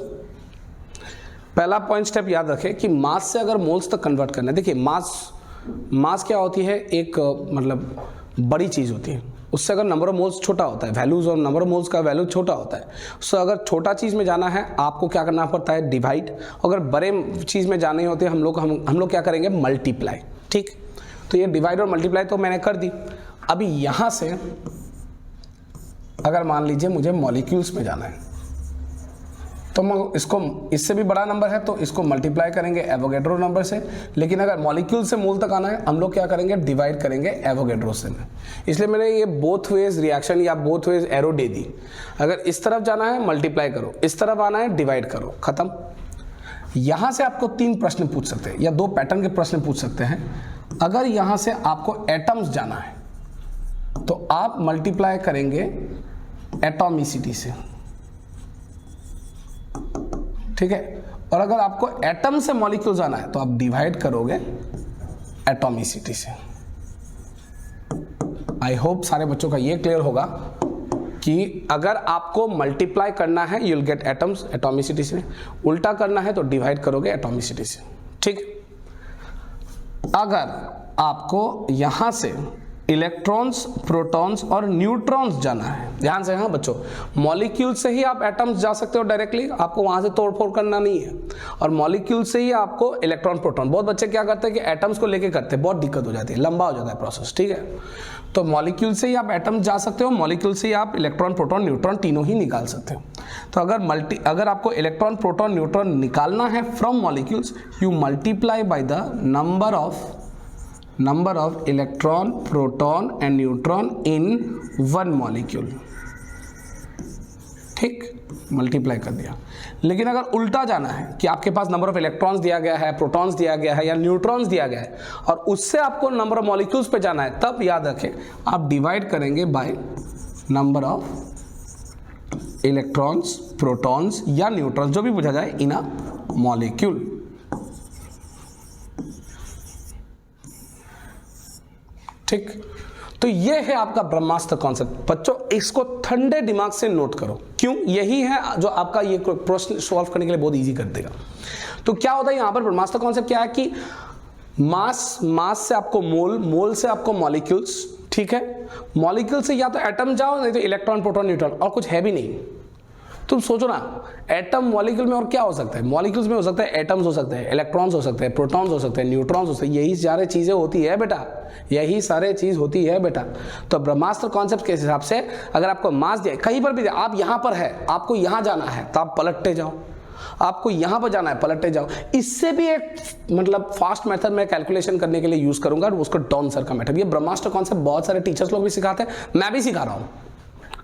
A: पहला पॉइंट स्टेप याद रखें कि मास से अगर मोल्स तक कन्वर्ट करना है। देखिए मास क्या होती है? एक मतलब बड़ी चीज़ होती है, उससे अगर नंबर ऑफ मोल्स छोटा होता है, वैल्यूज और नंबर ऑफ मोल्स का वैल्यू छोटा होता है। सो अगर छोटा चीज़ में जाना है आपको क्या करना पड़ता है? डिवाइड। अगर बड़े चीज़ में जाने होते हैं हम लोग क्या करेंगे? मल्टीप्लाई। ठीक, तो ये डिवाइड और मल्टीप्लाई तो मैंने कर दी। अभी यहाँ से अगर मान लीजिए मुझे मॉलिक्यूल्स में जाना है तो मैं इसको, इससे भी बड़ा नंबर है तो इसको मल्टीप्लाई करेंगे एवोगैड्रो नंबर से। लेकिन अगर मॉलिक्यूल से मोल तक आना है हम लोग क्या करेंगे? डिवाइड करेंगे एवोगैड्रो से। इसलिए मैंने ये बोथ वेज रिएक्शन या बोथ वेज एरो दे दी। अगर इस तरफ जाना है मल्टीप्लाई करो, इस तरफ आना है डिवाइड करो, खत्म। यहां से आपको 3 प्रश्न पूछ सकते हैं या 2 पैटर्न के प्रश्न पूछ सकते हैं। अगर यहां से आपको एटम्स जाना है तो आप मल्टीप्लाई करेंगे एटॉमिसिटी से, ठीक है। और अगर आपको एटम से मॉलिक्यूल जाना है तो आप डिवाइड करोगे एटॉमिसिटी से। आई होप सारे बच्चों का ये क्लियर होगा कि अगर आपको मल्टीप्लाई करना है you will get atoms atomicity से, उल्टा करना है तो डिवाइड करोगे एटॉमिसिटी से, ठीक। अगर आपको यहां से इलेक्ट्रॉन्स, प्रोटॉन्स और न्यूट्रॉन्स जाना है, ध्यान से, हाँ बच्चों, मॉलिक्यूल से ही आप एटम्स जा सकते हो डायरेक्टली, आपको वहां से तोड़फोड़ करना नहीं है। और मॉलिक्यूल से ही आपको इलेक्ट्रॉन, प्रोटॉन, बहुत बच्चे क्या करते हैं कि एटम्स को लेके करते हैं, बहुत दिक्कत हो जाती है, लंबा हो जाता है प्रोसेस, ठीक है। तो मॉलिक्यूल से ही आप एटम्स जा सकते हो, मॉलिक्यूल से ही आप इलेक्ट्रॉन, प्रोटॉन, न्यूट्रॉन तीनों ही निकाल सकते हो। तो अगर आपको इलेक्ट्रॉन, प्रोटॉन, न्यूट्रॉन निकालना है from molecules, you multiply by the number of electron, proton and neutron in one molecule, ठीक, मल्टीप्लाई कर दिया। लेकिन अगर उल्टा जाना है कि आपके पास नंबर ऑफ इलेक्ट्रॉन्स दिया गया है, प्रोटॉन्स दिया गया है या न्यूट्रॉन्स दिया गया है और उससे आपको नंबर ऑफ मॉलिक्यूल्स पे जाना है, तब याद रखें आप डिवाइड करेंगे by number of electrons, protons या न्यूट्रॉन्स, जो भी पूछा जाए, इन अ मॉलिक्यूल। ठीक, तो ये है आपका ब्रह्मास्त्र कॉन्सेप्ट। बच्चों इसको ठंडे दिमाग से नोट करो, क्यों? यही है जो आपका ये प्रश्न सॉल्व करने के लिए बहुत इजी कर देगा। तो क्या होता है यहां पर ब्रह्मास्त्र कॉन्सेप्ट क्या है कि मास से आपको मोल से आपको मॉलिक्यूल्स, ठीक है। मॉलिक्यूल से या तो एटम जाओ, नहीं तो इलेक्ट्रॉन, प्रोटॉन, न्यूट्रॉन, और कुछ है भी नहीं। तुम सोचो ना, एटम मॉलिक्यूल में और क्या हो सकता है? मॉलिक्यूल्स में हो सकता है एटम्स हो सकते हैं, इलेक्ट्रॉन्स हो सकते हैं, प्रोटॉन्स हो सकते हैं, न्यूट्रॉन्स हो सकते हैं, यही सारे चीजें होती है बेटा, यही सारे चीज होती है बेटा। तो ब्रह्मास्त्र कॉन्सेप्ट के हिसाब से अगर आपको मास दिया, कहीं पर भी दिया, आप यहां पर है, आपको यहां जाना है तो आप पलटते जाओ, आपको यहां पर जाना है पलटते जाओ। इससे भी एक मतलब फास्ट मेथड में कैलकुलेशन करने के लिए यूज करूंगा, उसको डॉन्सर का मेथड। ये ब्रह्मास्त्र कॉन्सेप्ट बहुत सारे टीचर्स लोग भी सिखाते हैं, मैं भी सिखा रहा हूं,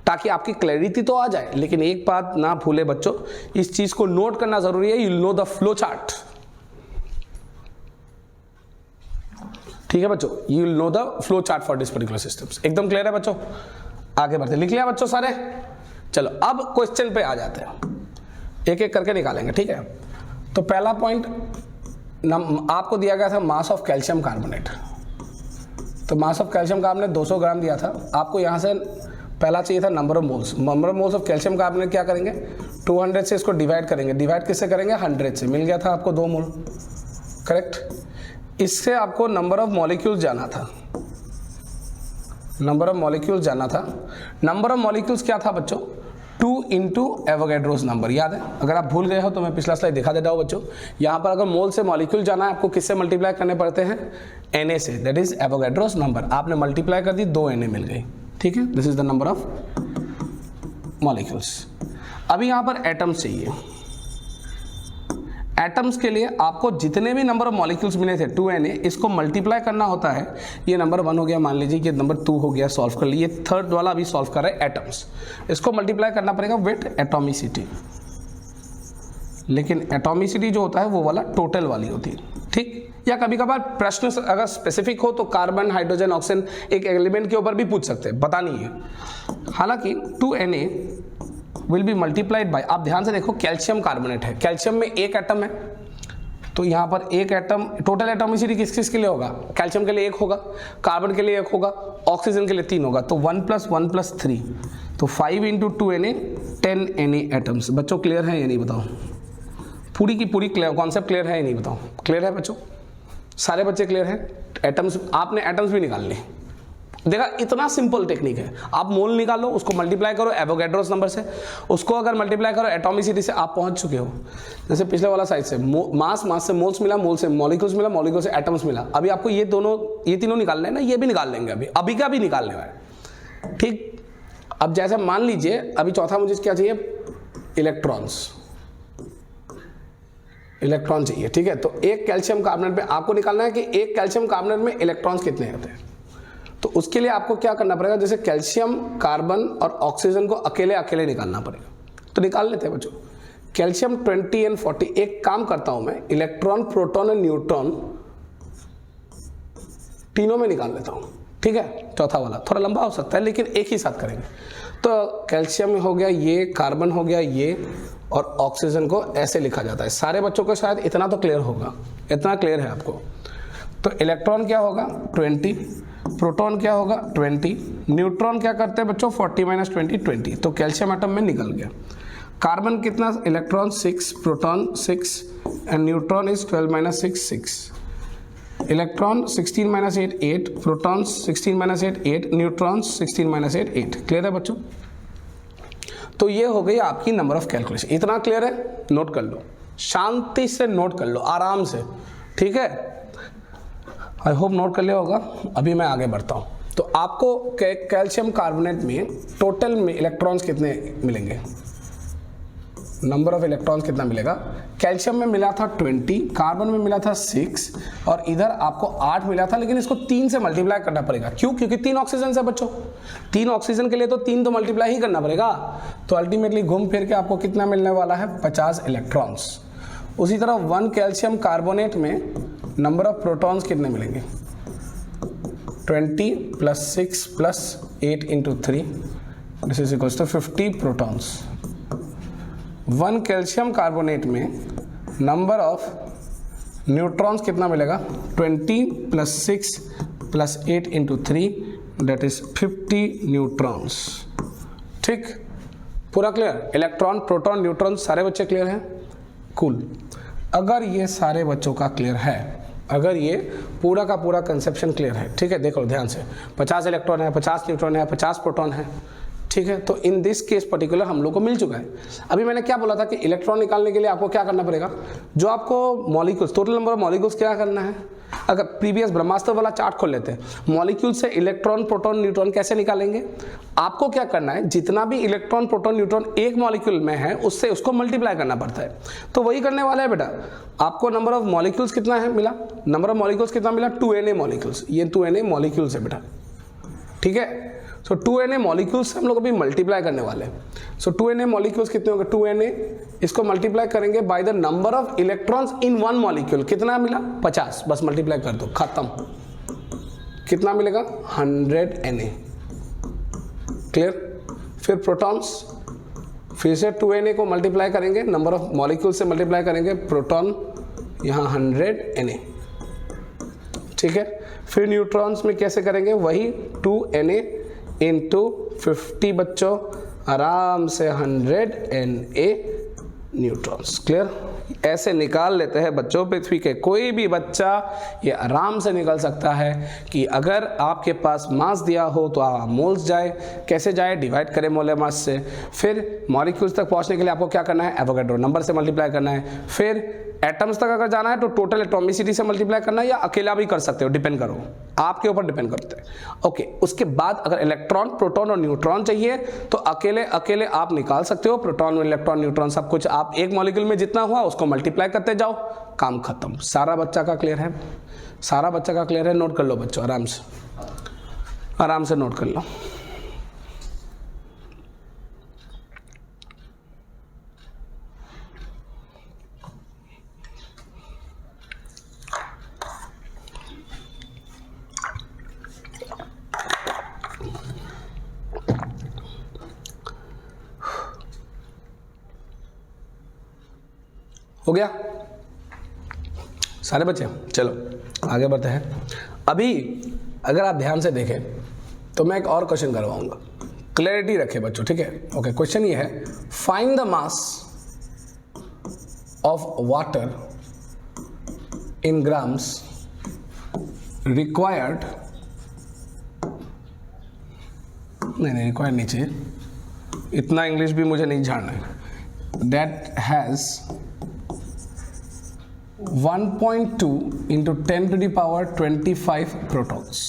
A: ताकि आपकी क्लैरिटी तो आ जाए। लेकिन एक बात ना भूले बच्चों, इस चीज को नोट करना जरूरी है, you know the flow chart, ठीक है बच्चों, you will know the flow chart for this particular systems. एकदम क्लियर है बच्चों? आगे बढ़ते, लिख लिया बच्चों सारे? चलो अब क्वेश्चन पे आ जाते हैं, एक एक करके निकालेंगे, ठीक है। तो पहला पॉइंट आपको दिया गया था मास ऑफ कैल्शियम कार्बोनेट। तो मास ऑफ कैल्शियम कार्बोनेट 200 ग्राम दिया था आपको। यहां से पहला चाहिए था number of moles. Number of moles of calcium carbonate क्या करेंगे? 200 से इसको डिवाइड करेंगे। डिवाइड किससे करेंगे? 100 से। मिल गया था आपको 2 मोल, करेक्ट। इससे आपको नंबर ऑफ मॉलिक्यूल्स जाना था, नंबर ऑफ मॉलिक्यूल्स जाना था। नंबर ऑफ मॉलिक्यूल्स क्या था बच्चों? 2 इंटू एवोगैड्रोस नंबर, याद है? अगर आप भूल गए हो तो मैं पिछला स्लाइड दिखा देता हूं बच्चों। यहां पर अगर मोल से मॉलिक्यूल जाना है आपको किससे मल्टीप्लाई करने पड़ते हैं? Na से, दैट इज एवोगैड्रोस नंबर। आपने मल्टीप्लाई कर दी, 2 Na मिल गई, ठीक है। This is the number of molecules. अभी यहां पर एटम्स चाहिए। एटम्स के लिए आपको जितने भी नंबर ऑफ मॉलिक्यूल्स मिले थे 2Na, इसको मल्टीप्लाई करना होता है। ये नंबर 1 हो गया, मान लीजिए कि नंबर 2 हो गया, सॉल्व कर लिए। थर्ड वाला अभी सॉल्व कर रहे हैं एटम्स, इसको मल्टीप्लाई करना पड़ेगा विथ एटॉमिसिटी। लेकिन एटॉमिसिटी जो होता है वो वाला टोटल वाली होती है, ठीक। या कभी कभार प्रश्न अगर स्पेसिफिक हो तो कार्बन, हाइड्रोजन, ऑक्सीजन एक एलिमेंट के ऊपर भी पूछ सकते हैं, पता नहीं है। हालांकि 2Na will be multiplied by, आप ध्यान से देखो, कैल्शियम कार्बोनेट है, कैल्शियम में एक एटम है, तो यहाँ पर एक एटम, टोटल एटॉमिसिटी किस किस के लिए होगा? कैल्शियम के लिए 1 होगा, कार्बन के लिए 1 होगा, ऑक्सीजन के लिए 3 होगा, तो 1 + 1 + 3, तो 5 × 2Na 10 Na एटम्स। बच्चों क्लियर है या नहीं बताओ? पूरी की पूरी कॉन्सेप्ट क्लियर है या नहीं बताओ? क्लियर है बच्चों? सारे बच्चे क्लियर हैं? एटम्स, आपने एटम्स भी निकाल लिए। देखा, इतना सिंपल टेक्निक है। आप मोल निकालो, उसको मल्टीप्लाई करो एवोगैड्रोस नंबर से, उसको अगर मल्टीप्लाई करो एटॉमिसिटी से, आप पहुंच चुके हो। जैसे पिछले वाला साइड से मास से मोल्स मिला, मोल से मॉलिक्यूल्स मिला, मॉलिक्यूल से एटम्स मिला। अभी आपको ये तीनों निकालने हैं ना, ये भी निकाल लेंगे अभी का भी निकालने है। ठीक, अब जैसे मान लीजिए अभी चौथा मुझे क्या चाहिए? इलेक्ट्रॉन चाहिए। ठीक है, तो एक कैल्शियम कार्बोनेट पे आपको निकालना है कि एक कैल्शियम कार्बोनेट में इलेक्ट्रॉन्स कितने होते हैं। तो उसके लिए आपको क्या करना पड़ेगा? जैसे कैल्शियम, कार्बन और ऑक्सीजन को अकेले अकेले निकालना पड़ेगा, तो निकाल लेते हैं बच्चों। कैल्शियम 20 और 40, एक काम करता हूं मैं, इलेक्ट्रॉन, प्रोटॉन और न्यूट्रॉन तीनों में निकाल लेता हूं। ठीक है, चौथा वाला थोड़ा लंबा हो सकता है लेकिन एक ही साथ करेंगे। तो कैल्शियम हो गया ये, कार्बन हो गया ये, और ऑक्सीजन को ऐसे लिखा जाता है। सारे बच्चों को शायद इतना तो क्लियर होगा, इतना क्लियर है आपको। तो इलेक्ट्रॉन क्या होगा? 20, प्रोटॉन क्या होगा? 20, न्यूट्रॉन क्या करते हैं बच्चों? 40 - 20 20, तो कैल्शियम एटम में निकल गया। कार्बन कितना? Electron 6, proton 6 and neutron is 12 - 6 6। Electron 16 - 8 8, proton 16 - 8 8, neutron 16 - 8 8। Clear है बच्चों? तो ये हो गई आपकी नंबर ऑफ कैलकुलेशन। इतना क्लियर है? नोट कर लो, शांति से नोट कर लो, आराम से। ठीक है, आई होप नोट कर लिया होगा। अभी मैं आगे बढ़ता हूँ। तो आपको कैल्शियम कार्बोनेट में टोटल में इलेक्ट्रॉन्स कितने मिलेंगे? नंबर ऑफ इलेक्ट्रॉन्स कितना मिलेगा? कैल्शियम में मिला था 20, कार्बन में मिला था 6 और इधर आपको 8 मिला था, लेकिन इसको 3 से मल्टीप्लाई करना पड़ेगा। क्यों? क्योंकि 3 ऑक्सीजन है बच्चों, 3 ऑक्सीजन के लिए तो 3 तो मल्टीप्लाई ही करना पड़ेगा। तो अल्टीमेटली घूम फिर के आपको कितना मिलने वाला है? 50 इलेक्ट्रॉन्स। उसी तरह 1 कैल्शियम कार्बोनेट में नंबर ऑफ प्रोटॉन्स कितने मिलेंगे? 20 + 6 + 8 × 3, this is equals to 50 protons. 1 calcium carbonate में नंबर ऑफ न्यूट्रॉन्स कितना मिलेगा? 20 + 6 + 8 × 3, दैट इज 50 न्यूट्रॉन्स। ठीक, पूरा क्लियर? इलेक्ट्रॉन, प्रोटॉन, न्यूट्रॉन सारे बच्चे क्लियर हैं? कूल। अगर ये सारे बच्चों का क्लियर है, अगर ये पूरा का पूरा कंसेप्शन क्लियर है, ठीक है, देखो ध्यान से, 50 इलेक्ट्रॉन है, 50 न्यूट्रॉन है, 50 प्रोटॉन है। ठीक है, तो इन दिस केस पर्टिकुलर हम लोग को मिल चुका है। अभी मैंने क्या बोला था कि इलेक्ट्रॉन निकालने के लिए आपको क्या करना पड़ेगा? जो आपको molecules, total number of molecules क्या करना है? अगर प्रीवियस ब्रह्मास्त्र वाला चार्ट खोल लेते हैं, मॉलिक्यूल से इलेक्ट्रॉन, प्रोटॉन, न्यूट्रॉन कैसे निकालेंगे? आपको क्या करना है? जितना भी इलेक्ट्रॉन, प्रोटॉन, न्यूट्रॉन एक मॉलिक्यूल में है उससे उसको मल्टीप्लाई करना पड़ता है। तो वही करने वाला है बेटा। आपको नंबर ऑफ मॉलिक्यूल्स कितना है मिला? नंबर ऑफ मॉलिक्यूल्स कितना मिला? 2Na molecules. ये 2Na मॉलिक्यूल्स है बेटा। ठीक है, सो 2Na मॉलिक्यूल्स से हम लोग अभी मल्टीप्लाई करने वाले हैं। सो 2Na मॉलिक्यूल्स कितने होंगे? 2Na, इसको मल्टीप्लाई करेंगे by the number of electrons in 1 molecule. कितना मिला? 50। बस मल्टीप्लाई कर दो, खत्म। कितना मिलेगा? 100 Na। क्लियर? फिर प्रोटॉन्स, फिर से 2Na को मल्टीप्लाई करेंगे, नंबर ऑफ मॉलिक्यूल से मल्टीप्लाई करेंगे, प्रोटॉन यहाँ 100 Na। ठीक है, फिर न्यूट्रॉन्स में कैसे करेंगे? वही 2Na × 50 बच्चों, आराम से 100 Na न्यूट्रॉन्स। क्लियर? ऐसे निकाल लेते हैं बच्चों, पृथ्वी के कोई भी बच्चा ये आराम से निकल सकता है कि अगर आपके पास मास दिया हो तो आप मोल्स जाए, कैसे जाए? डिवाइड करें मोलर मास से। फिर मॉलिक्यूल्स तक पहुंचने के लिए आपको क्या करना है? एवोगैड्रो नंबर से मल्टीप्लाई करना है। फिर एटम्स तक अगर जाना है तो टोटल एटॉमिसिटी से मल्टीप्लाई करना है, या अकेला भी कर सकते हो, डिपेंड करो, आपके ऊपर डिपेंड करते हैं। ओके, उसके बाद अगर इलेक्ट्रॉन, प्रोटॉन और न्यूट्रॉन चाहिए तो अकेले अकेले आप निकाल सकते हो। प्रोटॉन, इलेक्ट्रॉन, न्यूट्रॉन सब कुछ आप एक मॉलिक्यूल में जितना हुआ उसको मल्टीप्लाई करते जाओ, काम खत्म। सारा बच्चा का क्लियर है? सारा बच्चा का क्लियर है? नोट कर लो बच्चों, आराम से, आराम से नोट कर लो। हो गया? सारे बच्चे चलो आगे बढ़ते हैं। अभी अगर आप ध्यान से देखें तो मैं एक और क्वेश्चन करवाऊंगा, क्लैरिटी रखें बच्चों, ठीक है। ओके, क्वेश्चन ये है, find the mass of water in grams required, नहीं रिक्वायर्ड नहीं चाहिए, इतना इंग्लिश भी मुझे नहीं जानना है, that has 1.2 into 10 to the power 25 protons.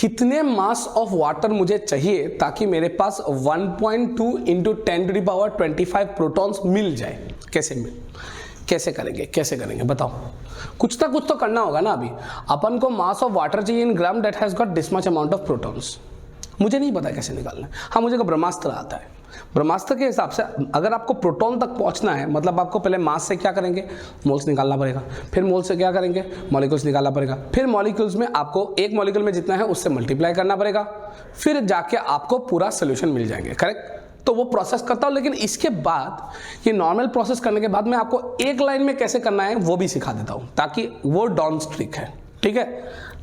A: कितने मास ऑफ वाटर मुझे चाहिए ताकि मेरे पास 1.2 into 10 to the power 25 protons मिल जाए? कैसे करेंगे बताओ। कुछ तो करना होगा ना। अभी अपन को मास ऑफ वाटर चाहिए in gram that has got this much amount of protons. मुझे नहीं पता कैसे निकालना है। हाँ, मुझे ब्रह्मास्त्र आता है। ब्रह्मास्त्र के हिसाब से अगर आपको प्रोटॉन तक पहुंचना है, मतलब आपको पहले मास से क्या करेंगे, मोल्स निकालना पड़ेगा, फिर मोल से क्या करेंगे, मॉलिक्यूल्स निकालना पड़ेगा, फिर मॉलिक्यूल्स में आपको एक मॉलिक्यूल में जितना है उससे मल्टीप्लाई करना पड़ेगा, फिर जाके आपको पूरा सोल्यूशन मिल जाएंगे, करेक्ट। तो वो प्रोसेस करता हूं, लेकिन इसके बाद ये नॉर्मल प्रोसेस करने के बाद मैं आपको एक लाइन में कैसे करना है वो भी सिखा देता हूं, ताकि वो डाउनस्ट्रीक है, ठीक है।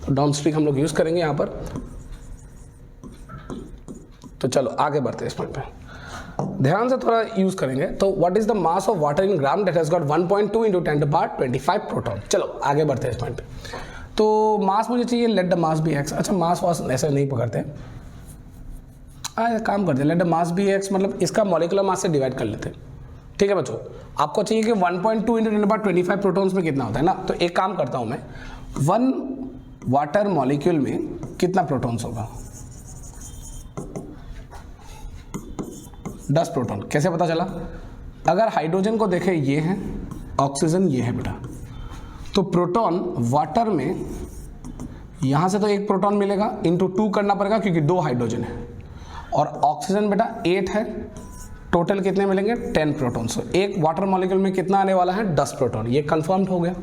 A: तो डाउनस्ट्रीक हम लोग यूज करेंगे यहां पर। तो चलो आगे बढ़ते हैं इस पॉइंट पे, ध्यान से थोड़ा यूज करेंगे। तो what is the mass of water in gram that has got 1.2 into 10 to the power 25 proton. चलो आगे बढ़ते हैं इस पॉइंट पे। तो मास मुझे चाहिए, let the mass be x. अच्छा, मास वास ऐसे नहीं पकड़ते, काम करते हैं, let the mass be x, मतलब इसका मॉलिक्यूलर मास से डिवाइड कर लेते हैं, ठीक है बच्चों। आपको चाहिए कि 1.2 into 10 to the power 25 protons में कितना होता है ना। तो एक काम करता हूं मैं, 1 वाटर मॉलिक्यूल में कितना प्रोटॉन्स होगा, 10 प्रोटॉन। कैसे पता चला? अगर हाइड्रोजन को देखें ये है, ऑक्सीजन ये है बेटा, तो प्रोटॉन वाटर में यहां से तो एक प्रोटॉन मिलेगा, इंटू 2 करना पड़ेगा क्योंकि 2 हाइड्रोजन है, और ऑक्सीजन बेटा 8 है, टोटल कितने मिलेंगे 10 प्रोटॉन। सो एक वाटर मॉलिक्यूल में कितना आने वाला है 10 प्रोटॉन, ये कंफर्म्ड हो गया।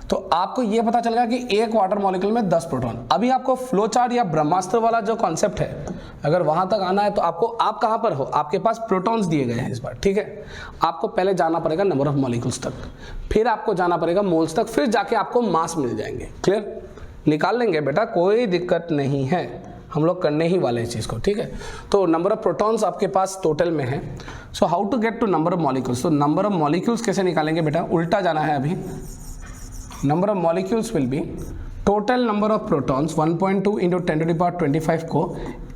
A: तो आपको ये पता चल गया कि एक वाटर मॉलिक्यूल में 10 प्रोटॉन। अभी आपको फ्लो चार्ट या ब्रह्मास्त्र वाला जो कॉन्सेप्ट है, अगर वहां तक आना है तो आपको, आप कहां पर हो, आपके पास प्रोटॉन्स दिए गए हैं इस बार, ठीक है। आपको पहले जाना पड़ेगा नंबर ऑफ मॉलिक्यूल्स तक, फिर आपको जाना पड़ेगा मोल्स तक, फिर जाके आपको मास मिल जाएंगे। क्लियर? निकाल लेंगे बेटा, कोई दिक्कत नहीं है, हम लोग करने ही वाले हैं इस चीज को, ठीक है। तो नंबर ऑफ प्रोटॉन्स आपके पास टोटल में है। So how to get to number of molecules? तो नंबर ऑफ मॉलिक्यूल्स कैसे निकालेंगे बेटा, उल्टा जाना है अभी। Number of molecules will be total number of protons 1.2 into 10 to the power 25 को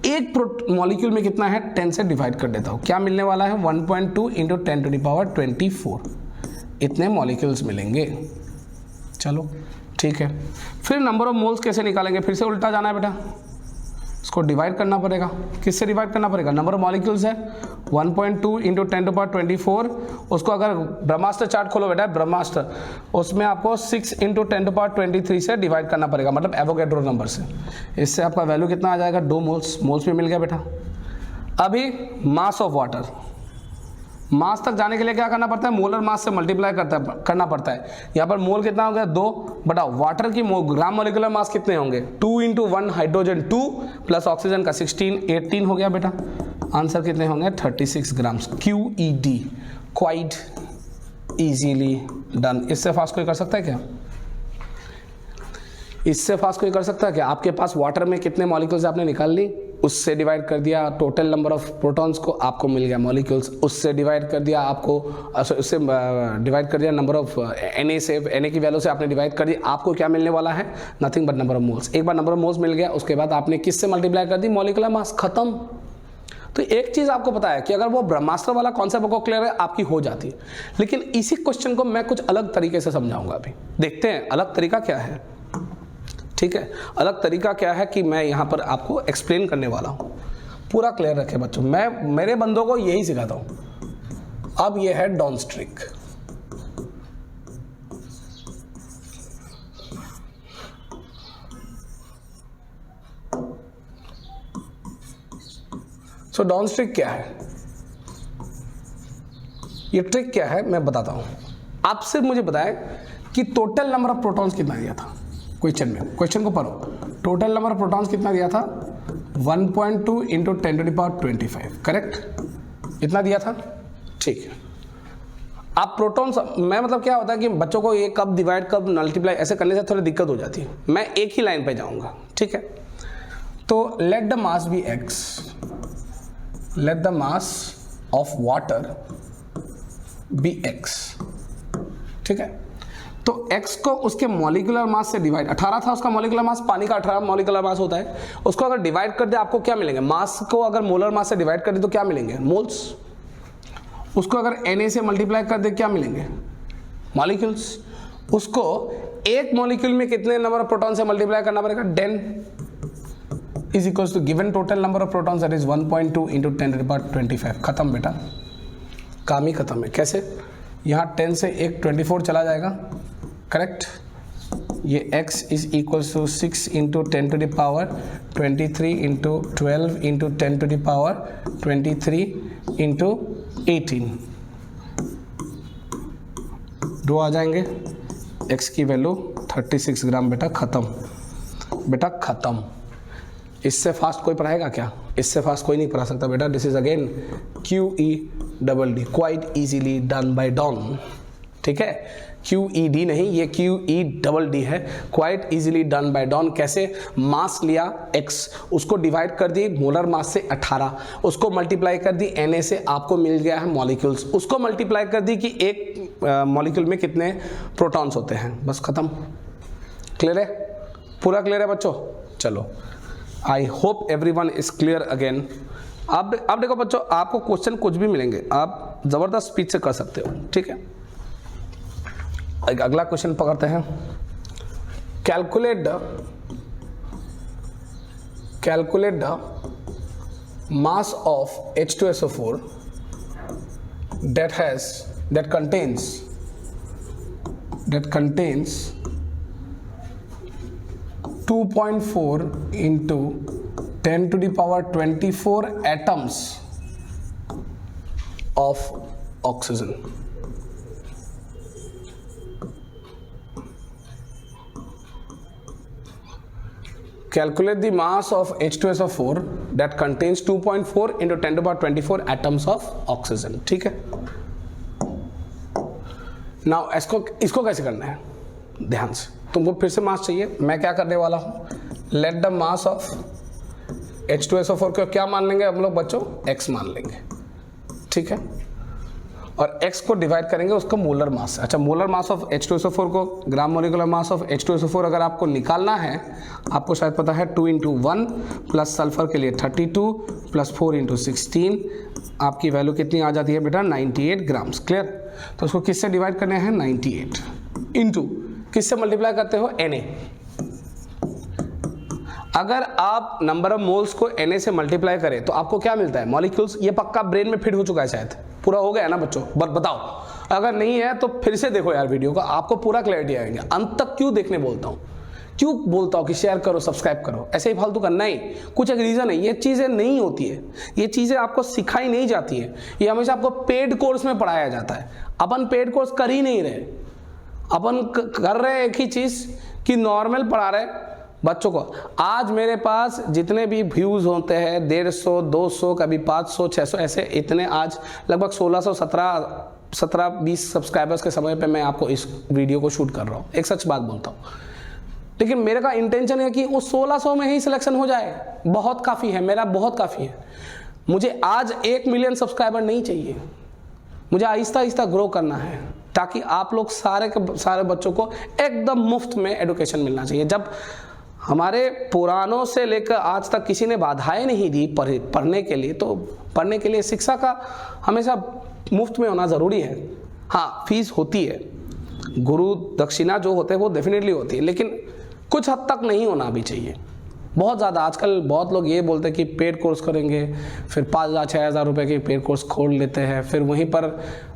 A: एक मॉलिक्यूल में कितना है 10 से डिवाइड कर देता हूं, क्या मिलने वाला है 1.2 into 10 to the power 24, इतने मॉलिक्यूल्स मिलेंगे। चलो ठीक है। फिर नंबर ऑफ मोल्स कैसे निकालेंगे, फिर से उल्टा जाना है बेटा, इसको डिवाइड करना पड़ेगा। किससे डिवाइड करना पड़ेगा? नंबर ऑफ मॉलिक्यूल्स है 1.2 into 10 to the power 24, उसको अगर ब्रह्मास्त्र चार्ट खोलो बेटा, ब्रह्मास्त्र, उसमें आपको 6 into 10 to the power 23 से डिवाइड करना पड़ेगा, मतलब एवोगैड्रो नंबर से। इससे आपका वैल्यू कितना आ जाएगा 2 मोल्स, मोल्स में मिल गया बेटा। अभी मास ऑफ वाटर, मास तक जाने के लिए क्या करना पड़ता है, मोलर मास से मल्टीप्लाई करना पड़ता है। यहाँ पर मोल कितना हो गया 2, बटा वाटर की ग्राम मोलिकुलर मास कितने होंगे 2 into 1 हाइड्रोजन 2 प्लस ऑक्सीजन का 16, 18 हो गया बेटा। आंसर कितने होंगे 36 grams, QED, quite easily done. इससे फास्ट कोई कर सकता है क्या? इससे फास्ट कोई कर सकता है क्या? आपके पास वाटर में कितने मॉलिक्यूल्स आपने निकाल ली, उससे डिवाइड कर दिया टोटल नंबर ऑफ प्रोटॉन्स को, आपको मिल गया मॉलिक्यूल्स, उससे डिवाइड कर दिया आपको, उससे डिवाइड कर दिया नंबर ऑफ Na से, Na की वैल्यू से आपने डिवाइड कर दी, आपको क्या मिलने वाला है nothing but number of moles. एक बार नंबर ऑफ मोल्स मिल गया, उसके बाद आपने किससे मल्टीप्लाई कर दी, मॉलिक्यूलर मास, खत्म। तो एक चीज आपको पता है कि अगर वो ब्रह्मास्त्र वाला कॉन्सेप्ट आपको क्लियर है, आपकी हो जाती है। लेकिन इसी क्वेश्चन को मैं कुछ अलग तरीके से समझाऊंगा। अभी देखते हैं अलग तरीका क्या है, ठीक है। अलग तरीका क्या है कि मैं यहां पर आपको एक्सप्लेन करने वाला हूं, पूरा क्लियर रखे बच्चों। मैं मेरे बंदों को यही सिखाता हूं। अब ये है डाउनस्ट्रीक। सो डाउनस्ट्रीक क्या है, ये ट्रिक क्या है मैं बताता हूं। आप सिर्फ मुझे बताएं कि टोटल नंबर ऑफ प्रोटॉन्स कितना दिया था क्वेश्चन में, क्वेश्चन को पढ़ो। टोटल नंबर ऑफ प्रोटॉन्स कितना दिया था 1.2 into 10 to the power 25, correct? इतना दिया था, ठीक है। आप प्रोटॉन्स, मैं मतलब क्या होता है कि बच्चों को ये कब डिवाइड कब मल्टीप्लाई ऐसे करने से थोड़ी दिक्कत हो जाती है। मैं एक ही लाइन पे जाऊंगा, ठीक है। तो let the mass be x, let the mass of water be x, ठीक है। तो x को उसके मॉलिक्यूलर मास से डिवाइड, 18 था उसका मॉलिक्यूलर मास, पानी का 18 मॉलिक्यूलर मास होता है, उसको अगर डिवाइड कर दे आपको क्या मिलेंगे, मास को अगर मोलर मास से डिवाइड कर दे तो क्या मिलेंगे, मोल्स। उसको अगर Na से मल्टीप्लाई कर दे क्या मिलेंगे, मॉलिक्यूल्स। उसको एक मॉलिक्यूल में कितने नंबर ऑफ प्रोटॉन से मल्टीप्लाई करना पड़ेगा, 10 is equals to given total number of protons that is 1.2 into 10⁻25। खत्म बेटा, काम ही खत्म है। कैसे, यहाँ 10 से एक 24 चला जाएगा, करेक्ट। ये x is equals to 6 into 10⁻23 into 12 into 10⁻23 into 18, 2 आ जाएंगे। x की वैल्यू 36 ग्राम। बेटा खत्म, बेटा खत्म। इससे फास्ट कोई पढ़ाएगा क्या, इससे फास्ट कोई नहीं पढ़ा सकता बेटा। This is again QEDD, quite easily done by Don, ठीक है। QED नहीं, ये QEDD है, quite easily done by Don. कैसे, मास लिया x, उसको डिवाइड कर दी मोलर मास से 18, उसको मल्टीप्लाई कर दी Na से, आपको मिल गया है मॉलिक्यूल्स। उसको मल्टीप्लाई कर दी कि एक मॉलिक्यूल में कितने प्रोटॉन्स होते हैं, बस खत्म। क्लियर है, पूरा क्लियर है बच्चों। चलो, I hope everyone is clear again. अब देखो बच्चों, आपको क्वेश्चन कुछ भी मिलेंगे, आप जबरदस्त स्पीड से कर सकते हो, ठीक है। एक अगला क्वेश्चन पकड़ते हैं। Calculate the mass of H2SO4 that contains 2.4 into 10⁻24 atoms of oxygen. Calculate the mass of H2SO4 that contains 2.4 into 10⁻24 atoms of oxygen, ठीक है। Now इसको कैसे करना है, ध्यान से। तुमको फिर से मास चाहिए, मैं क्या करने वाला हूँ, late the mass of H2SO4 को क्या मान लेंगे हम लोग बच्चों, x मान लेंगे, ठीक है। और x को डिवाइड करेंगे उसका मोलर मास से। अच्छा, मोलर मास ऑफ H2SO4 को, ग्राम मोलिकुलर मास ऑफ H2SO4 अगर आपको निकालना है, आपको शायद पता है 2 × 1 प्लस सल्फर के लिए 32 प्लस 4 × 16, आपकी वैल्यू कितनी आ जाती है बेटा, 98 ग्राम्स। क्लियर। तो उसको किससे डिवाइड करने हैं, 98 इंटू किससे मल्टीप्लाई करते हो, Na। अगर आप नंबर ऑफ मोल्स को Na से मल्टीप्लाई करें तो आपको क्या मिलता है, मॉलिक्यूल्स। ये पक्का ब्रेन में फिट हो चुका है, शायद पूरा हो गया ना बच्चों, बताओ। अगर नहीं है तो फिर से देखो यार वीडियो को, आपको पूरा क्लैरिटी आएंगे। अंत तक क्यों देखने बोलता हूँ, क्यों बोलता हूँ कि शेयर करो, सब्सक्राइब करो, ऐसे ही फालतू करना ही कुछ एक रीज़न है। ये चीज़ें नहीं होती है, ये चीज़ें आपको सिखाई नहीं जाती है, ये हमेशा आपको पेड कोर्स में पढ़ाया जाता है। अपन पेड कोर्स कर ही नहीं रहे, अपन कर रहे एक ही चीज़ कि नॉर्मल पढ़ा रहे बच्चों को। आज मेरे पास जितने भी व्यूज़ होते हैं 150, 200, कभी 500, 600, ऐसे इतने, आज लगभग 1600, 17-20 सब्सक्राइबर्स के समय पे मैं आपको इस वीडियो को शूट कर रहा हूँ। एक सच बात बोलता हूँ, लेकिन मेरे का इंटेंशन है कि उस 1600 में ही सिलेक्शन हो जाए, बहुत काफ़ी है, मेरा बहुत काफ़ी है। मुझे आज 1 मिलियन सब्सक्राइबर नहीं चाहिए, मुझे आहिस्ता आहिस्ता ग्रो करना है, ताकि आप लोग सारे के सारे बच्चों को एकदम मुफ्त में एडुकेशन मिलना चाहिए। जब हमारे पुरानों से लेकर आज तक किसी ने बाधाएं नहीं दी पढ़ने के लिए, तो पढ़ने के लिए शिक्षा का हमेशा मुफ्त में होना ज़रूरी है। हाँ, फीस होती है, गुरु दक्षिणा जो होते हैं वो डेफिनेटली होती है, लेकिन कुछ हद तक नहीं होना भी चाहिए, बहुत ज़्यादा। आजकल बहुत लोग ये बोलते हैं कि पेड कोर्स करेंगे, फिर 5,000-6,000 रुपये की पेड कोर्स खोल लेते हैं, फिर वहीं पर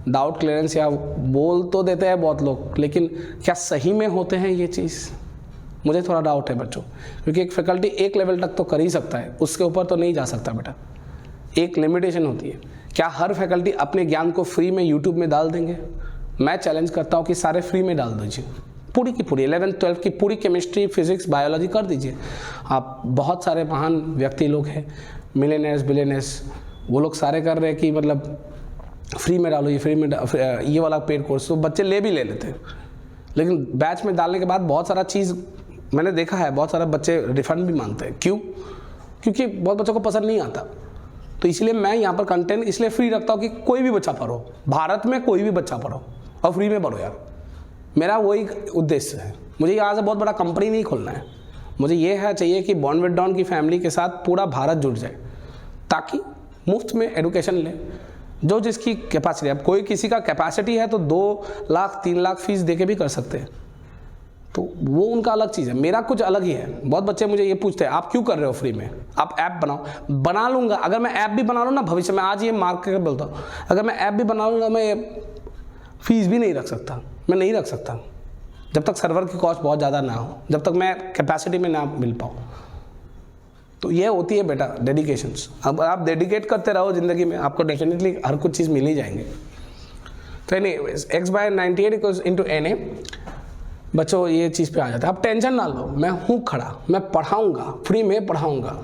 A: डाउट क्लियरेंस या बोल तो देते हैं बहुत लोग, लेकिन क्या सही में होते हैं ये चीज़, मुझे थोड़ा डाउट है बच्चों। क्योंकि एक फैकल्टी एक लेवल तक तो कर ही सकता है, उसके ऊपर तो नहीं जा सकता बेटा, एक लिमिटेशन होती है। क्या हर फैकल्टी अपने ज्ञान को फ्री में यूट्यूब में डाल देंगे? मैं चैलेंज करता हूँ कि सारे फ्री में डाल दीजिए, पूरी की पूरी 11th-12th की पूरी केमिस्ट्री, फिजिक्स, बायोलॉजी कर दीजिए। आप बहुत सारे महान व्यक्ति लोग हैं, मिलेनियर्स, बिलियनियर्स, वो लोग सारे कर रहे हैं कि मतलब फ्री में डालो, ये फ्री में ये वाला पेड कोर्स, तो बच्चे ले भी ले लेते हैं। लेकिन बैच में डालने के बाद बहुत सारा चीज़ मैंने देखा है, बहुत सारे बच्चे रिफंड भी मांगते हैं। क्यों? क्योंकि बहुत बच्चों को पसंद नहीं आता। तो इसलिए मैं यहाँ पर कंटेंट इसलिए फ्री रखता हूँ कि कोई भी बच्चा पढ़ो, भारत में कोई भी बच्चा पढ़ो और फ्री में पढ़ो यार। मेरा वही उद्देश्य है। मुझे यहाँ से बहुत बड़ा कंपनी नहीं खोलना है, मुझे ये है चाहिए कि बॉर्न विद डॉन की फैमिली के साथ पूरा भारत जुड़ जाए, ताकि मुफ्त में एडुकेशन ले जो जिसकी कैपेसिटी है। अब कोई किसी का कैपेसिटी है तो 2 लाख 3 लाख फीस दे के भी कर सकते हैं, तो वो उनका अलग चीज़ है, मेरा कुछ अलग ही है। बहुत बच्चे मुझे ये पूछते हैं आप क्यों कर रहे हो फ्री में, आप ऐप बनाओ। बना लूँगा, अगर मैं ऐप भी बना लूँ ना भविष्य में, आज ये मार्क करके बोलता हूँ, अगर मैं ऐप भी बना लूँगा मैं फीस भी नहीं रख सकता, मैं नहीं रख सकता जब तक सर्वर की कॉस्ट बहुत ज़्यादा ना हो, जब तक मैं कैपेसिटी में ना मिल पाऊँ। तो ये होती है बेटा डेडिकेशंस। अब आप डेडिकेट करते रहो ज़िंदगी में, आपको डेफिनेटली हर कुछ चीज़ मिल ही जाएंगे। तो एनीवेज x/98 इंटू NA, बच्चों ये चीज़ पे आ जाता है। आप टेंशन ना लो, मैं हूँ खड़ा, मैं पढ़ाऊँगा, फ्री में पढ़ाऊँगा।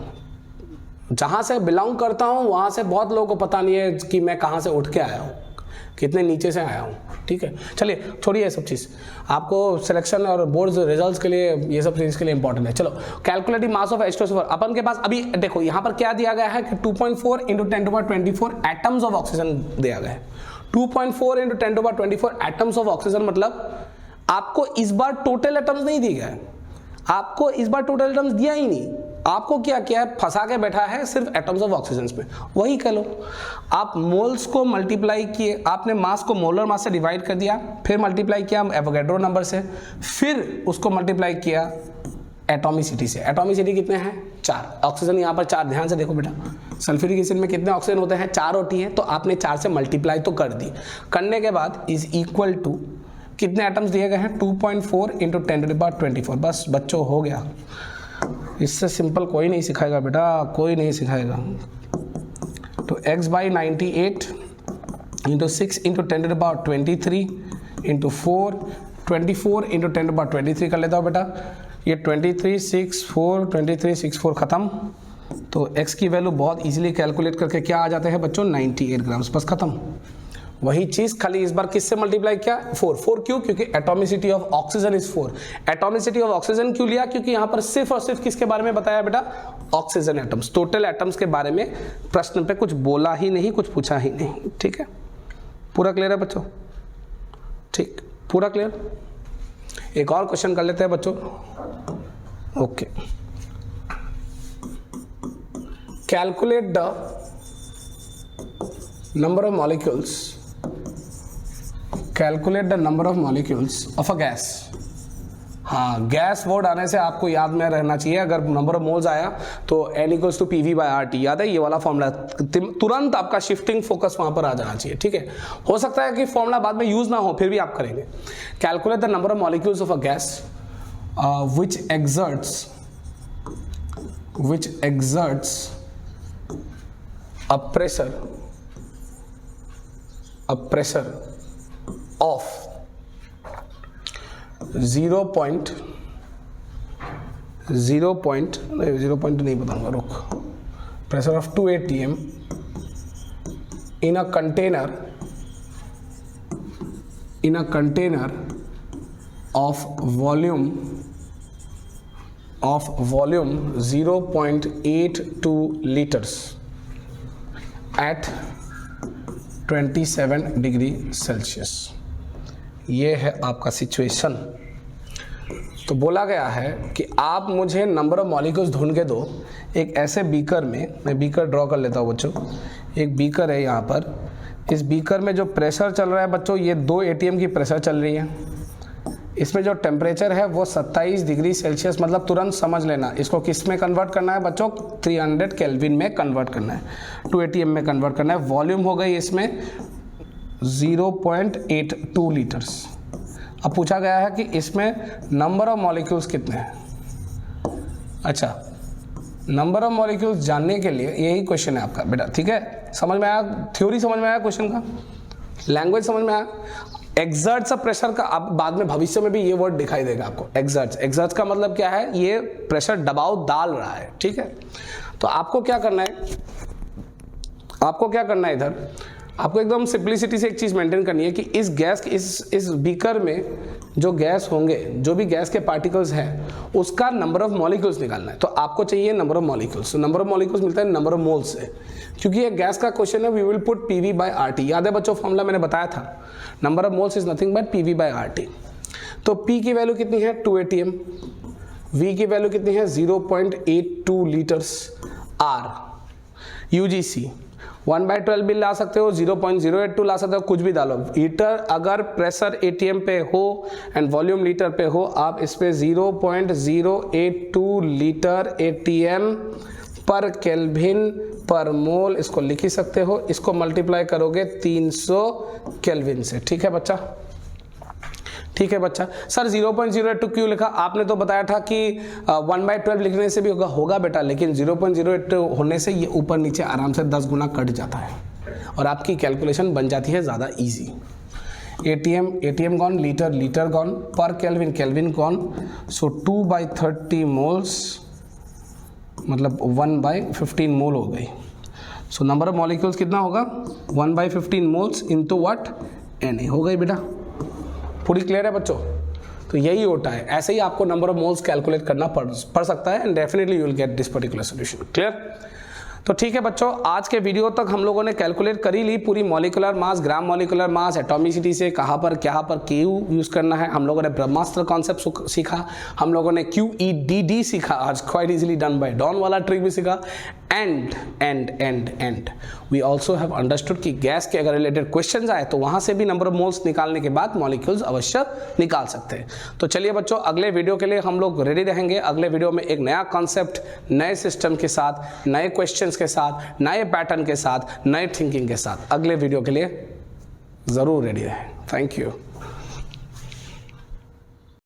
A: जहाँ से बिलोंग करता हूँ वहाँ से बहुत लोगों को पता नहीं है कि मैं कहाँ से उठ के आया हूँ, कितने नीचे से आया हूँ। ठीक है, चलिए छोड़िए ये सब चीज़, आपको सिलेक्शन और बोर्ड रिजल्ट्स के लिए ये सब चीज़ के लिए इंपॉर्टेंट है। चलो कैलकुलेटिव मास ऑफ H2SO4, अपन के पास अभी देखो यहाँ पर क्या दिया गया है कि 2.4 × 10⁻24 एटम्स ऑफ ऑक्सीजन दिया गया है। 2.4 × 10⁻24 एटम्स ऑफ ऑक्सीजन, मतलब आपको इस बार टोटल एटम्स नहीं दिए गए, आपको इस बार टोटल एटम्स दिया ही नहीं, आपको क्या किया है, फंसा के बैठा है सिर्फ एटम्स ऑफ ऑक्सीजन में। वही कह लो, आप मोल्स को मल्टीप्लाई किए, आपने मास को मोलर मास से डिवाइड कर दिया, फिर मल्टीप्लाई किया एवोगैड्रो नंबर से, फिर उसको मल्टीप्लाई किया एटॉमिसिटी से। एटॉमिसिटी कितने हैं? 4। ऑक्सीजन यहाँ पर 4, ध्यान से देखो बेटा, सल्फ्यूरिक एसिड में कितने ऑक्सीजन होते हैं? 4 होती है, तो आपने 4 से मल्टीप्लाई तो कर दी। करने के बाद इज इक्वल टू कितने एटम्स दिए गए हैं? 2.4 × 10⁻24। बस बच्चों हो गया, इससे सिंपल कोई नहीं सिखाएगा बेटा, कोई नहीं सिखाएगा। तो x/98 × 6 × 10⁻23 × 4, 24 × 10⁻23 कर लेता हूँ बेटा। ये 2364 2364 ख़त्म। तो x की वैल्यू बहुत इजीली कैलकुलेट करके क्या आ जाते हैं बच्चों? 98 ग्राम्स, बस ख़त्म। वही चीज़ खाली इस बार किससे मल्टीप्लाई किया? 4 क्यों? क्योंकि atomicity of oxygen is 4। Atomicity of oxygen क्यों लिया? क्योंकि यहाँ पर सिर्फ और सिर्फ किसके बारे में बताया बेटा? Oxygen atoms. टोटल एटम्स के बारे में प्रश्न पे कुछ बोला ही नहीं, कुछ पूछा ही नहीं। ठीक है, पूरा क्लियर है बच्चों? ठीक, पूरा क्लियर। एक और क्वेश्चन कर लेते हैं बच्चों। Okay, calculate the number of molecules, calculate the number of molecules of a gas. हाँ, गैस वर्ड आने से आपको याद में रहना चाहिए, अगर नंबर ऑफ मोल्स आया तो N = PV/RT, याद है ये वाला फॉर्मूला, तुरंत आपका शिफ्टिंग फोकस वहां पर आ जाना चाहिए। ठीक है, हो सकता है कि फॉर्मूला बाद में यूज ना हो, फिर भी आप करेंगे। Calculate the number of molecules of a gas which exerts a pressure of 0 point नहीं बताऊंगा, रुक। Pressure of 2 atm in a container of volume 0.82 liters at 27 degree Celsius. ये है आपका सिचुएशन। तो बोला गया है कि आप मुझे नंबर ऑफ मॉलिक्यूल्स ढूंढ के दो एक ऐसे बीकर में, मैं बीकर ड्रॉ कर लेता हूँ बच्चों। एक बीकर है यहाँ पर, इस बीकर में जो प्रेशर चल रहा है बच्चों, ये 2 atm की प्रेशर चल रही है। इसमें जो टेम्परेचर है वो 27 डिग्री सेल्सियस, मतलब तुरंत समझ लेना इसको किस में कन्वर्ट करना है बच्चों? 300 केल्विन में कन्वर्ट करना है, 2 atm में कन्वर्ट करना है। वॉल्यूम हो गई इसमें 0.82 लीटर्स। अब पूछा गया है कि इसमें नंबर ऑफ मॉलिक्यूल्स कितने हैं। अच्छा, नंबर ऑफ मॉलिक्यूल्स जानने के लिए यही क्वेश्चन है आपका बेटा। ठीक है, समझ में आया? थ्योरी समझ में आया? क्वेश्चन का लैंग्वेज समझ में आया? एक्सर्ट्स ऑफ प्रेशर का अब बाद में भविष्य में भी ये वर्ड दिखाई देगा आपको। एक्सर्ट्स का मतलब क्या है? ये प्रेशर दबाव डाल रहा है। ठीक है, तो आपको क्या करना है, इधर आपको एकदम सिंप्लिसिटी से एक चीज़ मेंटेन करनी है कि इस गैस इस बीकर में जो गैस होंगे, जो भी गैस के पार्टिकल्स हैं, उसका नंबर ऑफ मॉलिक्यूल्स निकालना है। तो आपको चाहिए नंबर ऑफ मॉलिक्यूल्स। तो नंबर ऑफ मॉलिक्यूल्स मिलता है नंबर ऑफ मोल्स से, क्योंकि ये गैस का क्वेश्चन है। We will put PV by RT। याद है बच्चों फॉर्मूला मैंने बताया था, number of moles is nothing but PV by RT। तो P की वैल्यू कितनी है 2 ATM, V की वैल्यू कितनी है 0.82 लीटर्स, R UGC 1/12 भी ला सकते हो, 0.082 ला सकते हो, कुछ भी डालो। लीटर अगर प्रेशर ATM पे हो एंड वॉल्यूम लीटर पे हो, आप इस पे 0.082 लीटर ATM पर केल्विन पर मोल इसको लिख ही सकते हो। इसको मल्टीप्लाई करोगे 300 केल्विन से। ठीक है बच्चा, ठीक है बच्चा। सर 0.082 क्यों लिखा? आपने तो बताया था कि 1/12 लिखने से भी होगा बेटा, लेकिन 0.082 होने से ये ऊपर नीचे आराम से 10 गुना कट जाता है और आपकी कैलकुलेशन बन जाती है ज़्यादा easy. ATM gone, litre gone, पर केल्विन गॉन। सो 2/30 मोल्स मतलब 1/15 मोल हो गई। सो नंबर ऑफ मॉलिक्यूल्स कितना होगा 1/15 मोल्स इनटू व्हाट Na हो गई बेटा। पूरी क्लियर है बच्चों? तो यही होता है, ऐसे ही आपको नंबर ऑफ मोल्स कैलकुलेट करना पड़ सकता है and definitely you will get this particular solution. Clear? तो ठीक है बच्चों, आज के वीडियो तक हम लोगों ने कैलकुलेट कर ही ली पूरी मॉलिकुलर मास, ग्राम मॉलिकुलर मास, एटॉमिसिटी से कहाँ पर क्यू यूज़ करना है। हम लोगों ने ब्रह्मास्त्र कॉन्सेप्ट सीखा, हम लोगों ने QEDD सीखा, आज quite easily done by Don वाला ट्रिक भी सीखा। And we also have understood कि गैस के अगर रिलेटेड क्वेश्चंस आए तो वहाँ से भी नंबर ऑफ मोल्स निकालने के बाद मॉलिक्यूल्स अवश्य निकाल सकते हैं। तो चलिए बच्चों, अगले वीडियो के लिए हम लोग रेडी रहेंगे। अगले वीडियो में एक नया कॉन्सेप्ट, नए सिस्टम के साथ, नए क्वेश्चंस के साथ, नए पैटर्न के साथ, नए थिंकिंग के साथ अगले वीडियो के लिए ज़रूर रेडी रहें। Thank you.